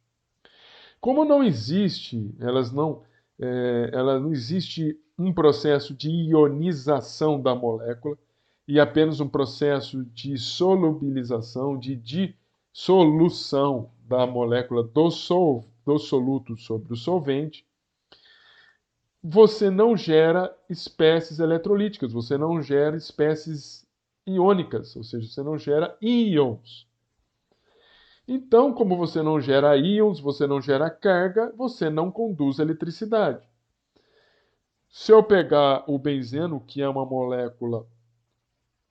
Como não existe, ela não existe um processo de ionização da molécula e apenas um processo de solubilização, de dissolução da molécula do soluto sobre o solvente, você não gera espécies eletrolíticas, você não gera espécies iônicas, ou seja, você não gera íons. Então, como você não gera íons, você não gera carga, você não conduz eletricidade. Se eu pegar o benzeno, que é uma molécula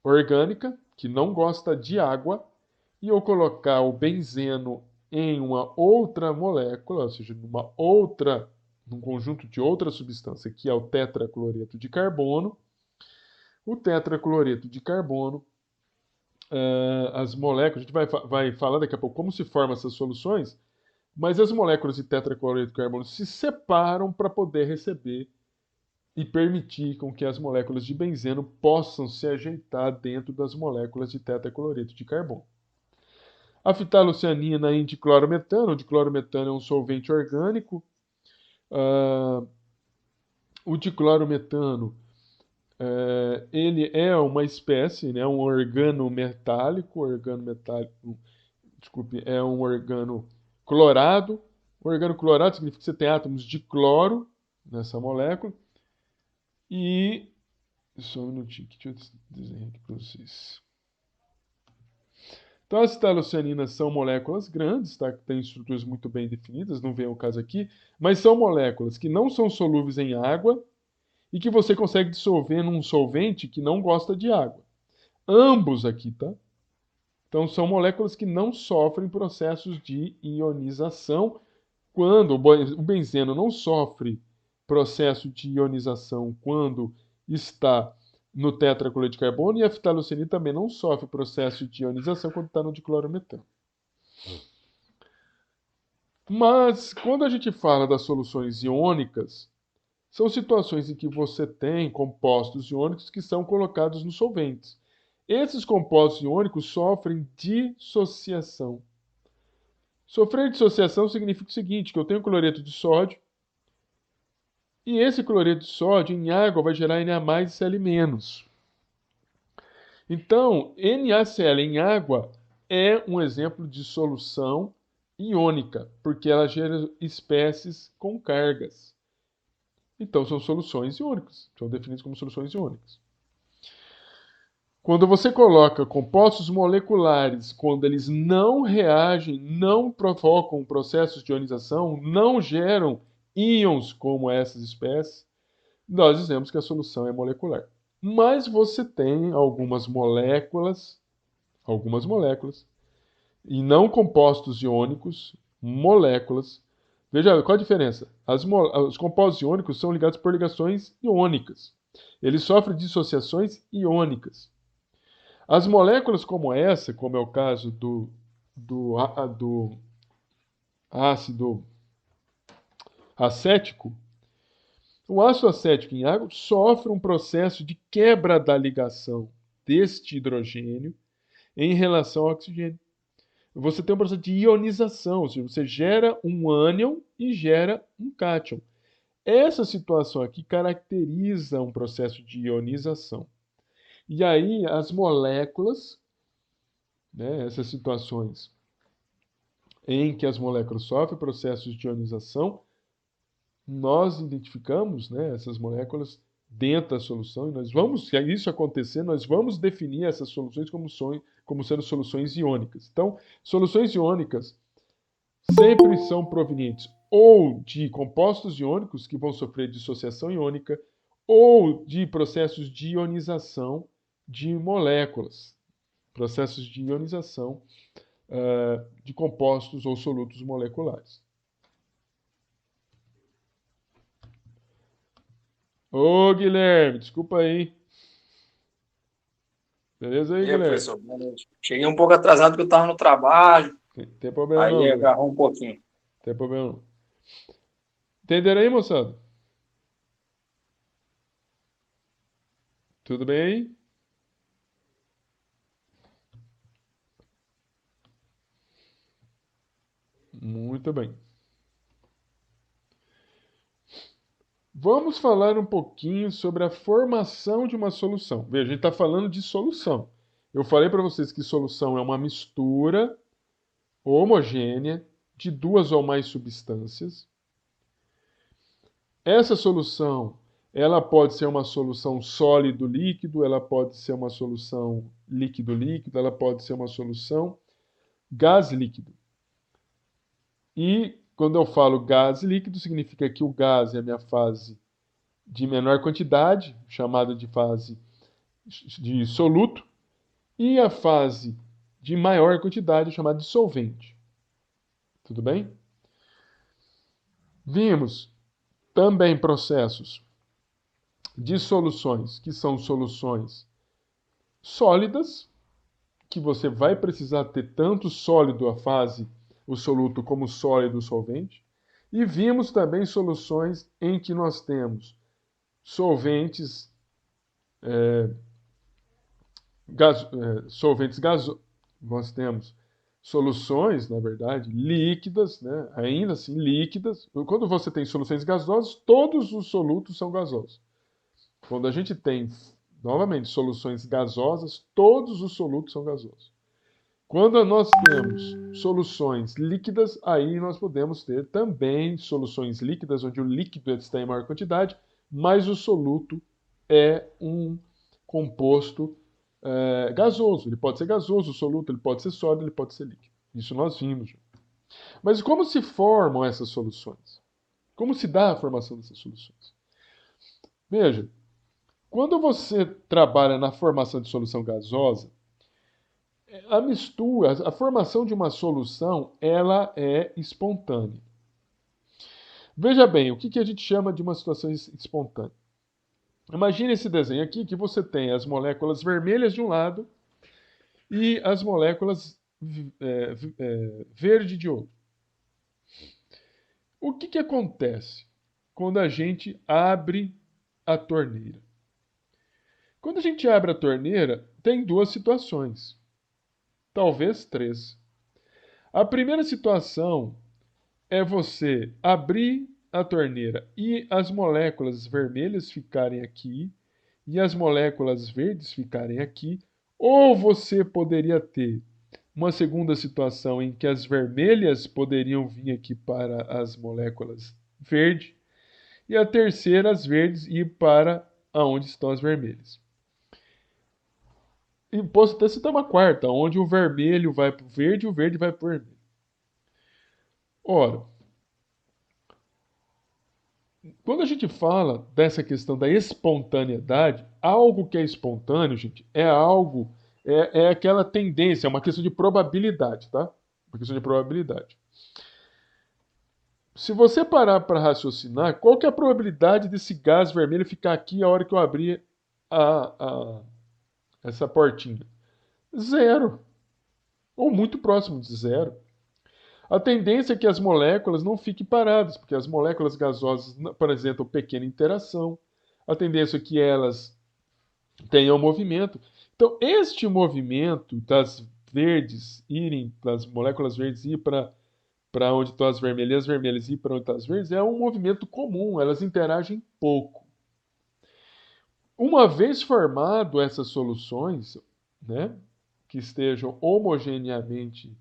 orgânica, que não gosta de água, e eu colocar o benzeno em uma outra molécula, ou seja, num conjunto de outra substância, que é o tetracloreto de carbono, o tetracloreto de carbono, as moléculas, a gente vai falar daqui a pouco como se formam essas soluções, mas as moléculas de tetracloreto de carbono se separam para poder receber e permitir com que as moléculas de benzeno possam se ajeitar dentro das moléculas de tetracloreto de carbono. A fitaloceanina em diclorometano, o diclorometano é um solvente orgânico. O diclorometano, ele é uma espécie, né, um organometálico, desculpe, é um organo clorado. O organo clorado significa que você tem átomos de cloro nessa molécula. E só um minutinho, deixa eu desenhar aqui para vocês. Então, as citalocianinas são moléculas grandes, tá? Que têm estruturas muito bem definidas, não vem o caso aqui, mas são moléculas que não são solúveis em água e que você consegue dissolver num solvente que não gosta de água. Ambos aqui, tá? Então, são moléculas que não sofrem processos de ionização. Quando o benzeno não sofre processo de ionização quando está no tetracloreto de carbono, e a fitaloceanina também não sofre processo de ionização quando está no diclorometano. Mas, quando a gente fala das soluções iônicas, são situações em que você tem compostos iônicos que são colocados nos solventes. Esses compostos iônicos sofrem dissociação. Sofrer dissociação significa o seguinte, que eu tenho cloreto de sódio, e esse cloreto de sódio em água vai gerar Na e Cl-. Então, NaCl em água é um exemplo de solução iônica, porque ela gera espécies com cargas. Então, são soluções iônicas, são definidas como soluções iônicas. Quando você coloca compostos moleculares, quando eles não reagem, não provocam processos de ionização, não geram íons como essas espécies, nós dizemos que a solução é molecular. Mas você tem algumas moléculas, e não compostos iônicos, moléculas. Veja, qual a diferença? Os compostos iônicos são ligados por ligações iônicas. Eles sofrem dissociações iônicas. As moléculas como essa, como é o caso do ácido acético, o ácido acético em água sofre um processo de quebra da ligação deste hidrogênio em relação ao oxigênio. você tem um processo de ionização, ou seja, você gera um ânion e gera um cátion. Essa situação aqui caracteriza um processo de ionização. E aí as moléculas, né, essas situações em que as moléculas sofrem processos de ionização, nós identificamos, né, essas moléculas dentro da solução e nós vamos, se isso acontecer, nós vamos definir essas soluções como sendo soluções iônicas. Então, soluções iônicas sempre são provenientes ou de compostos iônicos que vão sofrer dissociação iônica ou de processos de ionização de moléculas, processos de ionização de compostos ou solutos moleculares. Ô, Guilherme, desculpa aí. Beleza aí, E aí, Guilherme? professor, boa noite. Cheguei um pouco atrasado porque eu estava no trabalho, Tem problema não, aí Guilherme. agarrou um pouquinho. Tem problema não. Entenderam aí, moçada? Tudo bem aí? Muito bem. Vamos falar um pouquinho sobre a formação de uma solução. Veja, a gente está falando de solução. Eu falei para vocês que solução é uma mistura homogênea de duas ou mais substâncias. Essa solução, ela pode ser uma solução sólido-líquido, ela pode ser uma solução líquido-líquido, ela pode ser uma solução gás-líquido. E quando eu falo gás líquido, significa que o gás é a minha fase de menor quantidade, chamada de fase de soluto, e a fase de maior quantidade, chamada de solvente. Tudo bem? Vimos também processos de soluções, que são soluções sólidas, que você vai precisar ter tanto sólido a fase, o soluto, como sólido o solvente. E vimos também soluções em que nós temos solventes, solventes gasosos, nós temos soluções, na verdade, líquidas, né? Ainda assim líquidas. Quando você tem soluções gasosas, todos os solutos são gasosos. Quando a gente tem, novamente, soluções gasosas, todos os solutos são gasosos. Quando nós temos soluções líquidas, aí nós podemos ter também soluções líquidas, onde o líquido está em maior quantidade, mas o soluto é um composto gasoso. Ele pode ser gasoso, o soluto, ele pode ser sólido, ele pode ser líquido. Isso nós vimos. Mas como se formam essas soluções? Como se dá a formação dessas soluções? Veja, quando você trabalha na formação de solução gasosa, a mistura, a formação de uma solução, ela é espontânea. Veja bem, o que a gente chama de uma situação espontânea? Imagine esse desenho aqui que você tem as moléculas vermelhas de um lado e as moléculas verde de outro. O que acontece quando a gente abre a torneira? Quando a gente abre a torneira, tem duas situações, talvez três. A primeira situação é você abrir a torneira e as moléculas vermelhas ficarem aqui e as moléculas verdes ficarem aqui, ou você poderia ter uma segunda situação em que as vermelhas poderiam vir aqui para as moléculas verde e a terceira, as verdes, ir para aonde estão as vermelhas. E posso até citar uma quarta, onde o vermelho vai para o verde e o verde vai para o vermelho. Ora, quando a gente fala dessa questão da espontaneidade, algo que é espontâneo, gente, é algo, é aquela tendência, é uma questão de probabilidade, tá? Uma questão de probabilidade. Se você parar para raciocinar, qual que é a probabilidade desse gás vermelho ficar aqui a hora que eu abrir essa portinha? Zero. Ou muito próximo de zero. A tendência é que as moléculas não fiquem paradas, porque as moléculas gasosas apresentam pequena interação. A tendência é que elas tenham movimento. Então, este movimento das verdes irem, as moléculas verdes ir para onde estão as vermelhas, e as vermelhas ir para onde estão as verdes, é um movimento comum, elas interagem pouco. Uma vez formado essas soluções, né, que estejam homogeneamente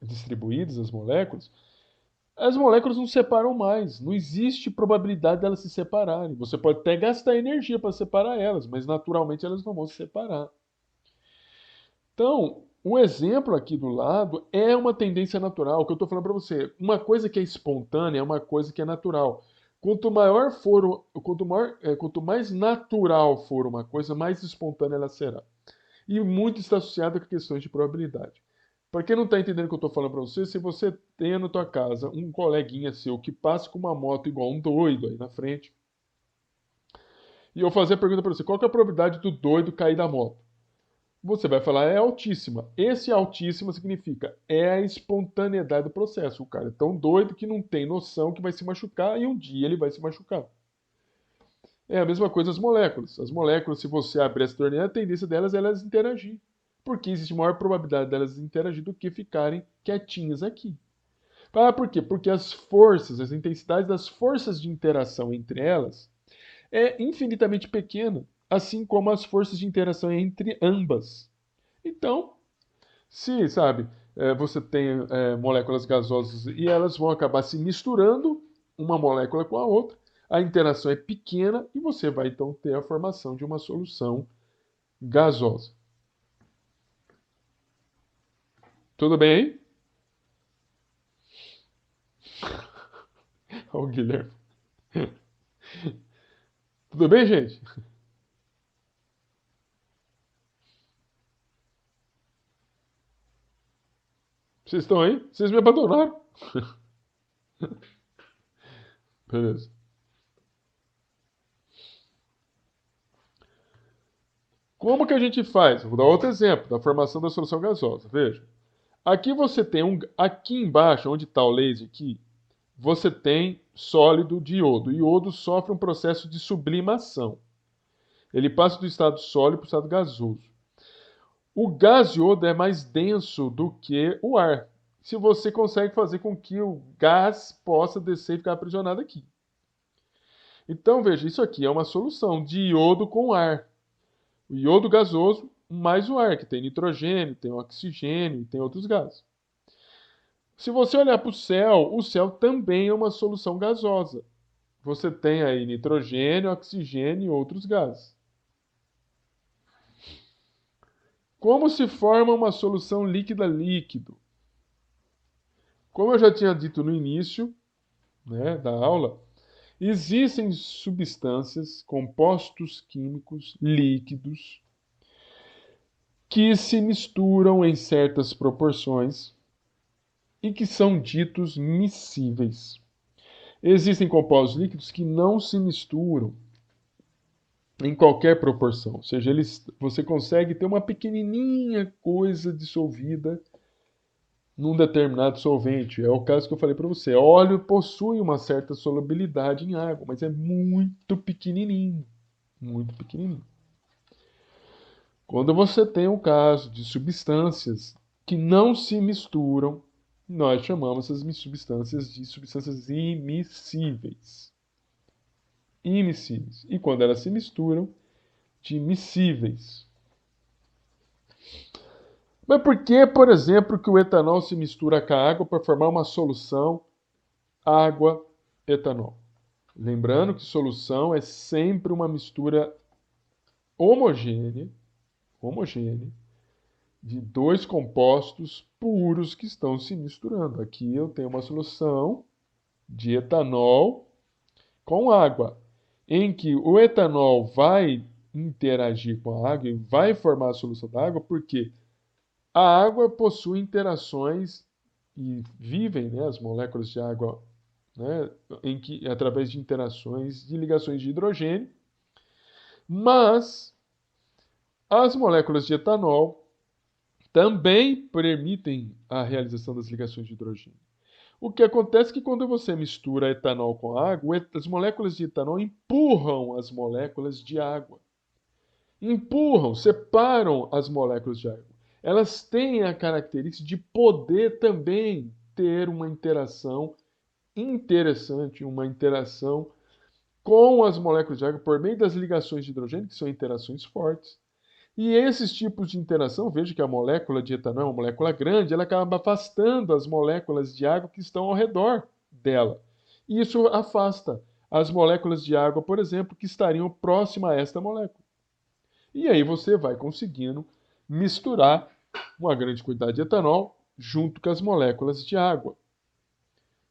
distribuídas, as moléculas não se separam mais. Não existe probabilidade delas se separarem. Você pode até gastar energia para separar elas, mas naturalmente elas não vão se separar. Então, um exemplo aqui do lado é uma tendência natural, que eu estou falando para você. Uma coisa que é espontânea é uma coisa que é natural. Quanto mais natural for uma coisa, mais espontânea ela será. E muito está associado com questões de probabilidade. Para quem não está entendendo o que eu estou falando para você, se você tem na tua casa um coleguinha seu que passa com uma moto igual um doido aí na frente, e eu fazer a pergunta para você, qual que é a probabilidade do doido cair da moto? Você vai falar, é altíssima. Esse altíssima significa, é a espontaneidade do processo. O cara é tão doido que não tem noção que vai se machucar e um dia ele vai se machucar. É a mesma coisa as moléculas. As moléculas, se você abrir essa torneira, a tendência delas é elas interagir. Porque existe maior probabilidade delas interagir do que ficarem quietinhas aqui. Ah, por quê? Porque as forças, as intensidades das forças de interação entre elas é infinitamente pequena, assim como as forças de interação entre ambas. Então, se, sabe, você tem moléculas gasosas e elas vão acabar se misturando, uma molécula com a outra, a interação é pequena e você vai então ter a formação de uma solução gasosa. Tudo bem aí? Olha o Guilherme. Tudo bem, gente? Vocês estão aí? Vocês me abandonaram? Beleza. Como que a gente faz? Vou dar outro exemplo da formação da solução gasosa. Veja. Aqui você tem aqui embaixo, onde está o laser aqui, você tem sólido de iodo. O iodo sofre um processo de sublimação. Ele passa do estado sólido para o estado gasoso. O gás iodo é mais denso do que o ar. Se você consegue fazer com que o gás possa descer e ficar aprisionado aqui. Então, veja, isso aqui é uma solução de iodo com ar. O iodo gasoso mais o ar, que tem nitrogênio, tem oxigênio e tem outros gases. Se você olhar para o céu também é uma solução gasosa. Você tem aí nitrogênio, oxigênio e outros gases. Como se forma uma solução líquida-líquido? Como eu já tinha dito no início, né, da aula, existem substâncias, compostos químicos líquidos que se misturam em certas proporções e que são ditos miscíveis. Existem compostos líquidos que não se misturam em qualquer proporção, ou seja, você consegue ter uma pequenininha coisa dissolvida num determinado solvente. É o caso que eu falei para você. Óleo possui uma certa solubilidade em água, mas é muito pequenininho, muito pequenininho. Quando você tem um caso de substâncias que não se misturam, nós chamamos essas substâncias de substâncias immiscíveis. Immiscíveis. E quando elas se misturam, de miscíveis. Mas por que, por exemplo, que o etanol se mistura com a água para formar uma solução água-etanol? Lembrando que solução é sempre uma mistura homogênea de dois compostos puros que estão se misturando. Aqui eu tenho uma solução de etanol com água, em que o etanol vai interagir com a água e vai formar a solução da água, porque a água possui interações e vivem, né, as moléculas de água, né, através de interações de ligações de hidrogênio, mas as moléculas de etanol também permitem a realização das ligações de hidrogênio. O que acontece é que quando você mistura etanol com água, as moléculas de etanol empurram as moléculas de água. Empurram, separam as moléculas de água. elas têm a característica de poder também ter uma interação interessante, uma interação com as moléculas de água por meio das ligações de hidrogênio, que são interações fortes. E esses tipos de interação, veja que a molécula de etanol é uma molécula grande, ela acaba afastando as moléculas de água que estão ao redor dela. E isso afasta as moléculas de água, por exemplo, que estariam próximas a esta molécula. E aí você vai conseguindo misturar uma grande quantidade de etanol junto com as moléculas de água.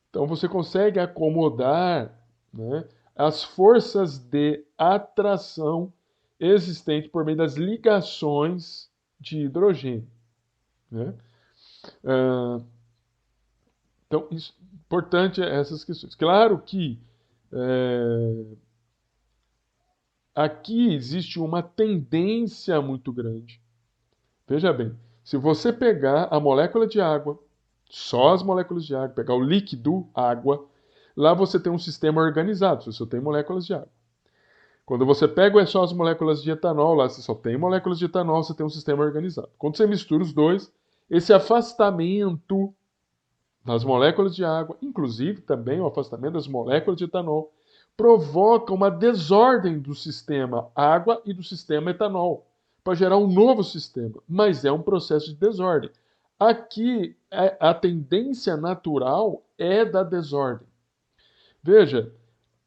Então você consegue acomodar, né, as forças de atração existentes por meio das ligações de hidrogênio. Né? Então, importante essas questões. Claro que aqui existe uma tendência muito grande. Veja bem, se você pegar a molécula de água, só as moléculas de água, pegar o líquido água, lá você tem um sistema organizado, você só tem moléculas de água. Quando você pega só as moléculas de etanol, lá você só tem moléculas de etanol, você tem um sistema organizado. Quando você mistura os dois, esse afastamento das moléculas de água, inclusive também o afastamento das moléculas de etanol, provoca uma desordem do sistema água e do sistema etanol, para gerar um novo sistema, mas é um processo de desordem. Aqui, a tendência natural é da desordem. Veja,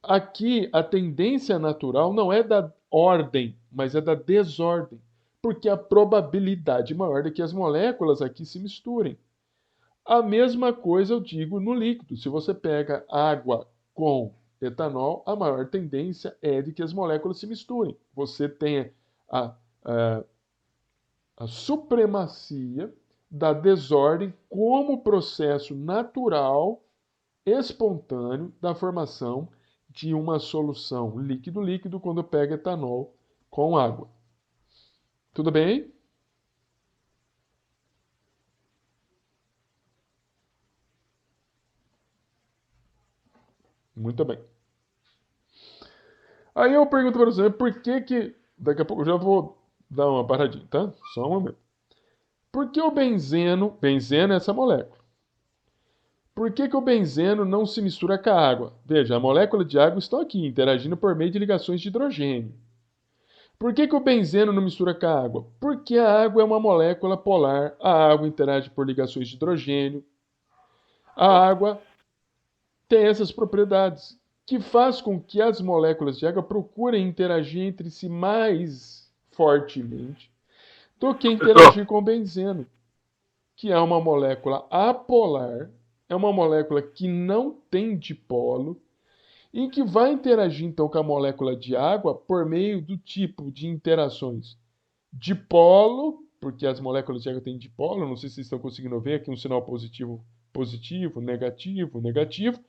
aqui a tendência natural não é da ordem, mas é da desordem, porque a probabilidade maior de que as moléculas aqui se misturem. A mesma coisa eu digo no líquido. Se você pega água com etanol, a maior tendência é de que as moléculas se misturem. Você tem a, a supremacia da desordem como processo natural, espontâneo, da formação de uma solução líquido-líquido quando pega etanol com água. Tudo bem? Muito bem. Aí eu pergunto para você, por que... Daqui a pouco eu já vou dar uma paradinha, tá? Só um momento. Por que o benzeno... Benzeno é essa molécula. Por que o benzeno não se mistura com a água? Veja, a molécula de água está aqui, interagindo por meio de ligações de hidrogênio. Por que o benzeno não mistura com a água? Porque a água é uma molécula polar, a água interage por ligações de hidrogênio. A água tem essas propriedades, que faz com que as moléculas de água procurem interagir entre si mais fortemente do que interagir com o benzeno, que é uma molécula apolar, é uma molécula que não tem dipolo e que vai interagir então com a molécula de água por meio do tipo de interações dipolo, porque as moléculas de água têm dipolo, não sei se vocês estão conseguindo ver aqui um sinal positivo, positivo, negativo, negativo,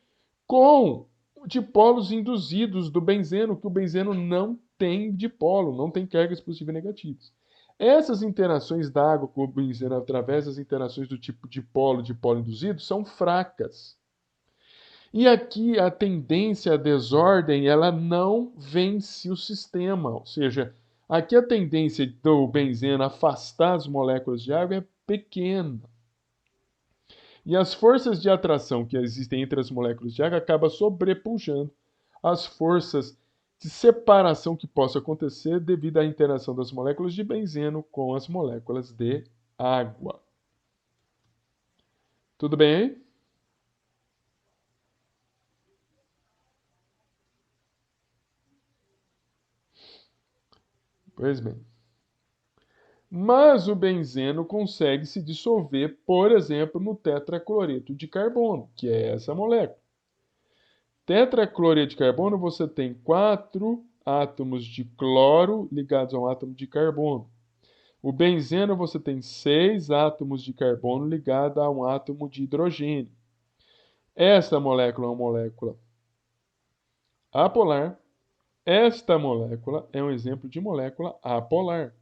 com dipolos induzidos do benzeno, que o benzeno não tem dipolo, não tem cargas positivas e negativas. Essas interações da água com o benzeno através das interações do tipo dipolo induzido são fracas. E aqui a tendência à desordem, ela não vence o sistema, ou seja, aqui a tendência do benzeno a afastar as moléculas de água é pequena. E as forças de atração que existem entre as moléculas de água acabam sobrepujando as forças de separação que possa acontecer devido à interação das moléculas de benzeno com as moléculas de água. Tudo bem? Pois bem. Mas o benzeno consegue se dissolver, por exemplo, no tetracloreto de carbono, que é essa molécula. Tetracloreto de carbono, você tem 4 átomos de cloro ligados a um átomo de carbono. O benzeno, você tem 6 átomos de carbono ligados a um átomo de hidrogênio. Esta molécula é uma molécula apolar. Esta molécula é um exemplo de molécula apolar.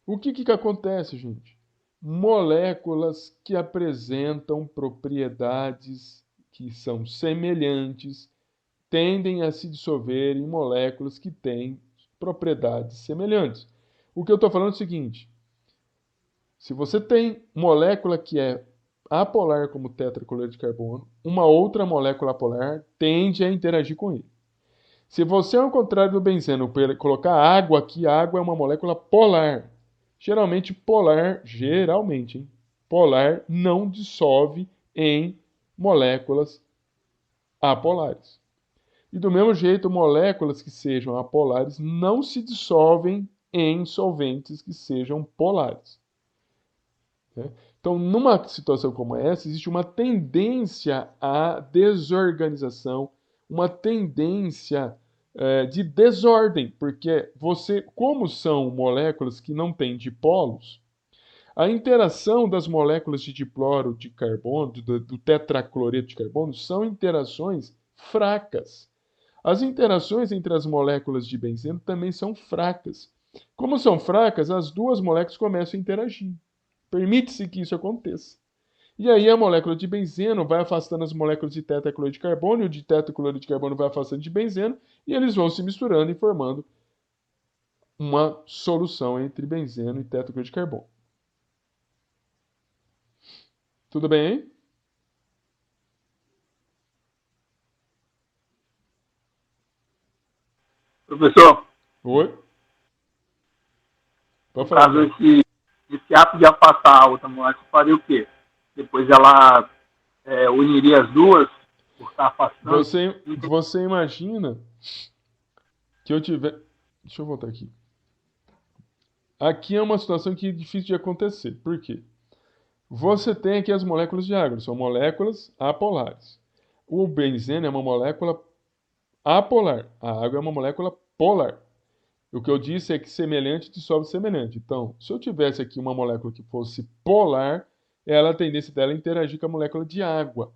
O que acontece, gente? Moléculas que apresentam propriedades que são semelhantes tendem a se dissolver em moléculas que têm propriedades semelhantes. O que eu estou falando é o seguinte: Se você tem molécula que é apolar como tetracloreto de carbono, uma outra molécula apolar tende a interagir com ele. Se você, ao contrário do benzeno, colocar água aqui, a água é uma molécula polar. Geralmente, hein? Polar não dissolve em moléculas apolares. E do mesmo jeito, moléculas que sejam apolares não se dissolvem em solventes que sejam polares. Né? Então, numa situação como essa, existe uma tendência à desorganização, uma tendência de desordem, porque você, como são moléculas que não têm dipolos, a interação das moléculas de diploro de carbono, do tetracloreto de carbono, são interações fracas. As interações entre as moléculas de benzeno também são fracas. Como são fracas, as duas moléculas começam a interagir. Permite-se que isso aconteça. E aí a molécula de benzeno vai afastando as moléculas de tetracloreto de carbono, e o de tetracloreto de carbono vai afastando de benzeno, e eles vão se misturando e formando uma solução entre benzeno e tetracloreto de carbono. Tudo bem, hein? Professor, Oi? Pode no falar, caso, Guilherme. esse ato de afastar a outra molécula faria o quê? Depois ela uniria as duas por estar afastando? Você imagina que eu tiver. Deixa eu voltar aqui. Aqui é uma situação que é difícil de acontecer. Por quê? Você tem aqui as moléculas de água, são moléculas apolares. O benzeno é uma molécula apolar. A água é uma molécula polar. O que eu disse é que semelhante dissolve semelhante. Então, se eu tivesse aqui uma molécula que fosse polar, ela a tendência dela é interagir com a molécula de água.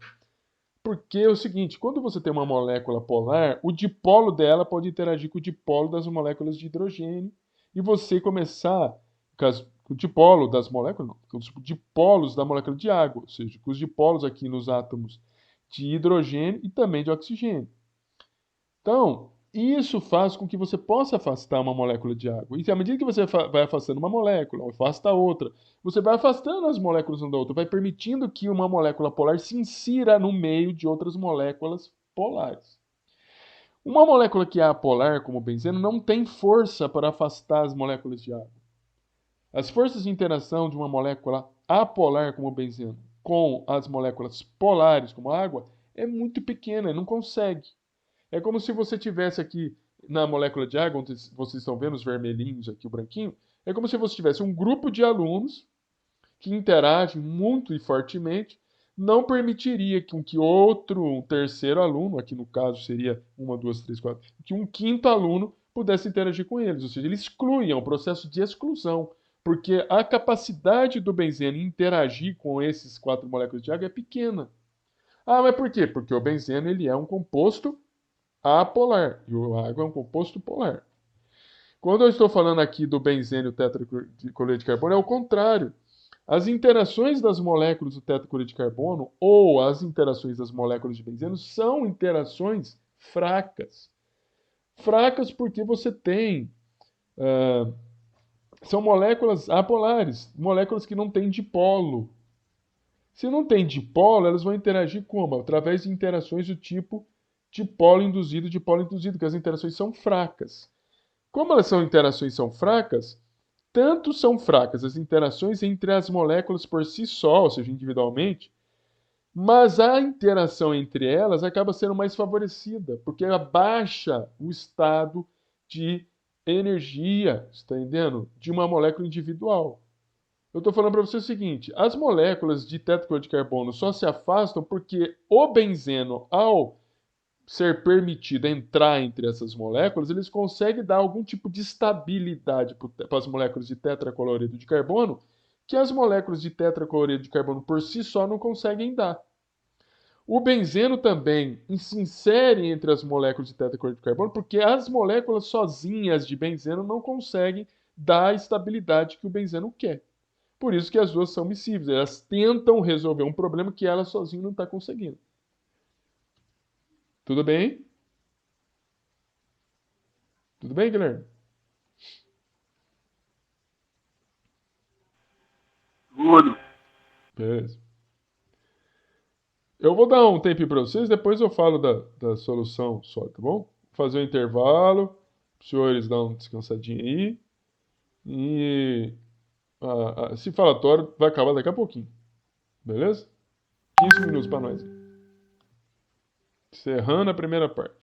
Porque é o seguinte, quando você tem uma molécula polar, o dipolo dela pode interagir com o dipolo das moléculas de hidrogênio e você começar com o dipolo das moléculas, não, com os dipolos da molécula de água, ou seja, com os dipolos aqui nos átomos de hidrogênio e também de oxigênio. Então, isso faz com que você possa afastar uma molécula de água. E à medida que você vai afastando uma molécula, afasta a outra, você vai afastando as moléculas uma da outra, vai permitindo que uma molécula polar se insira no meio de outras moléculas polares. Uma molécula que é apolar, como o benzeno, não tem força para afastar as moléculas de água. As forças de interação de uma molécula apolar, como o benzeno, com as moléculas polares, como a água, é muito pequena, não consegue. É como se você tivesse aqui na molécula de água, onde vocês estão vendo os vermelhinhos aqui, o branquinho, é como se você tivesse um grupo de alunos que interagem muito e fortemente, não permitiria que outro, um terceiro aluno, aqui no caso seria uma, duas, três, quatro, que um quinto aluno pudesse interagir com eles. Ou seja, ele exclui, é um processo de exclusão, porque a capacidade do benzeno em interagir com esses quatro moléculas de água é pequena. Ah, mas por quê? Porque o benzeno ele é um composto apolar e a água é um composto polar. Quando eu estou falando aqui do benzeno e o tetracloreto de carbono, é o contrário. As interações das moléculas do tetracloreto de carbono ou as interações das moléculas de benzeno são interações fracas. Fracas porque você tem. São moléculas apolares, moléculas que não têm dipolo. Se não tem dipolo, elas vão interagir como? Através de interações do tipo dipolo induzido, que as interações são fracas. Como elas são interações são fracas, tanto são fracas as interações entre as moléculas por si só, ou seja, individualmente, mas a interação entre elas acaba sendo mais favorecida, porque abaixa o estado de energia, está entendendo? De uma molécula individual. Eu estou falando para você o seguinte: as moléculas de tetracloreto de carbono só se afastam porque o benzeno, ao ser permitido entrar entre essas moléculas, eles conseguem dar algum tipo de estabilidade para as moléculas de tetracloreto de carbono, que as moléculas de tetracloreto de carbono por si só não conseguem dar. O benzeno também se insere entre as moléculas de tetracloreto de carbono, porque as moléculas sozinhas de benzeno não conseguem dar a estabilidade que o benzeno quer. Por isso que as duas são miscíveis. Elas tentam resolver um problema que ela sozinha não está conseguindo. Tudo bem? Tudo bem, Guilherme? tudo. Beleza. Eu vou dar um tempinho para vocês, depois eu falo da solução só, tá bom? Vou fazer um intervalo, os senhores dão uma descansadinha aí. E esse falatório vai acabar daqui a pouquinho. Beleza? 15 minutos para nós. Encerrando a primeira parte.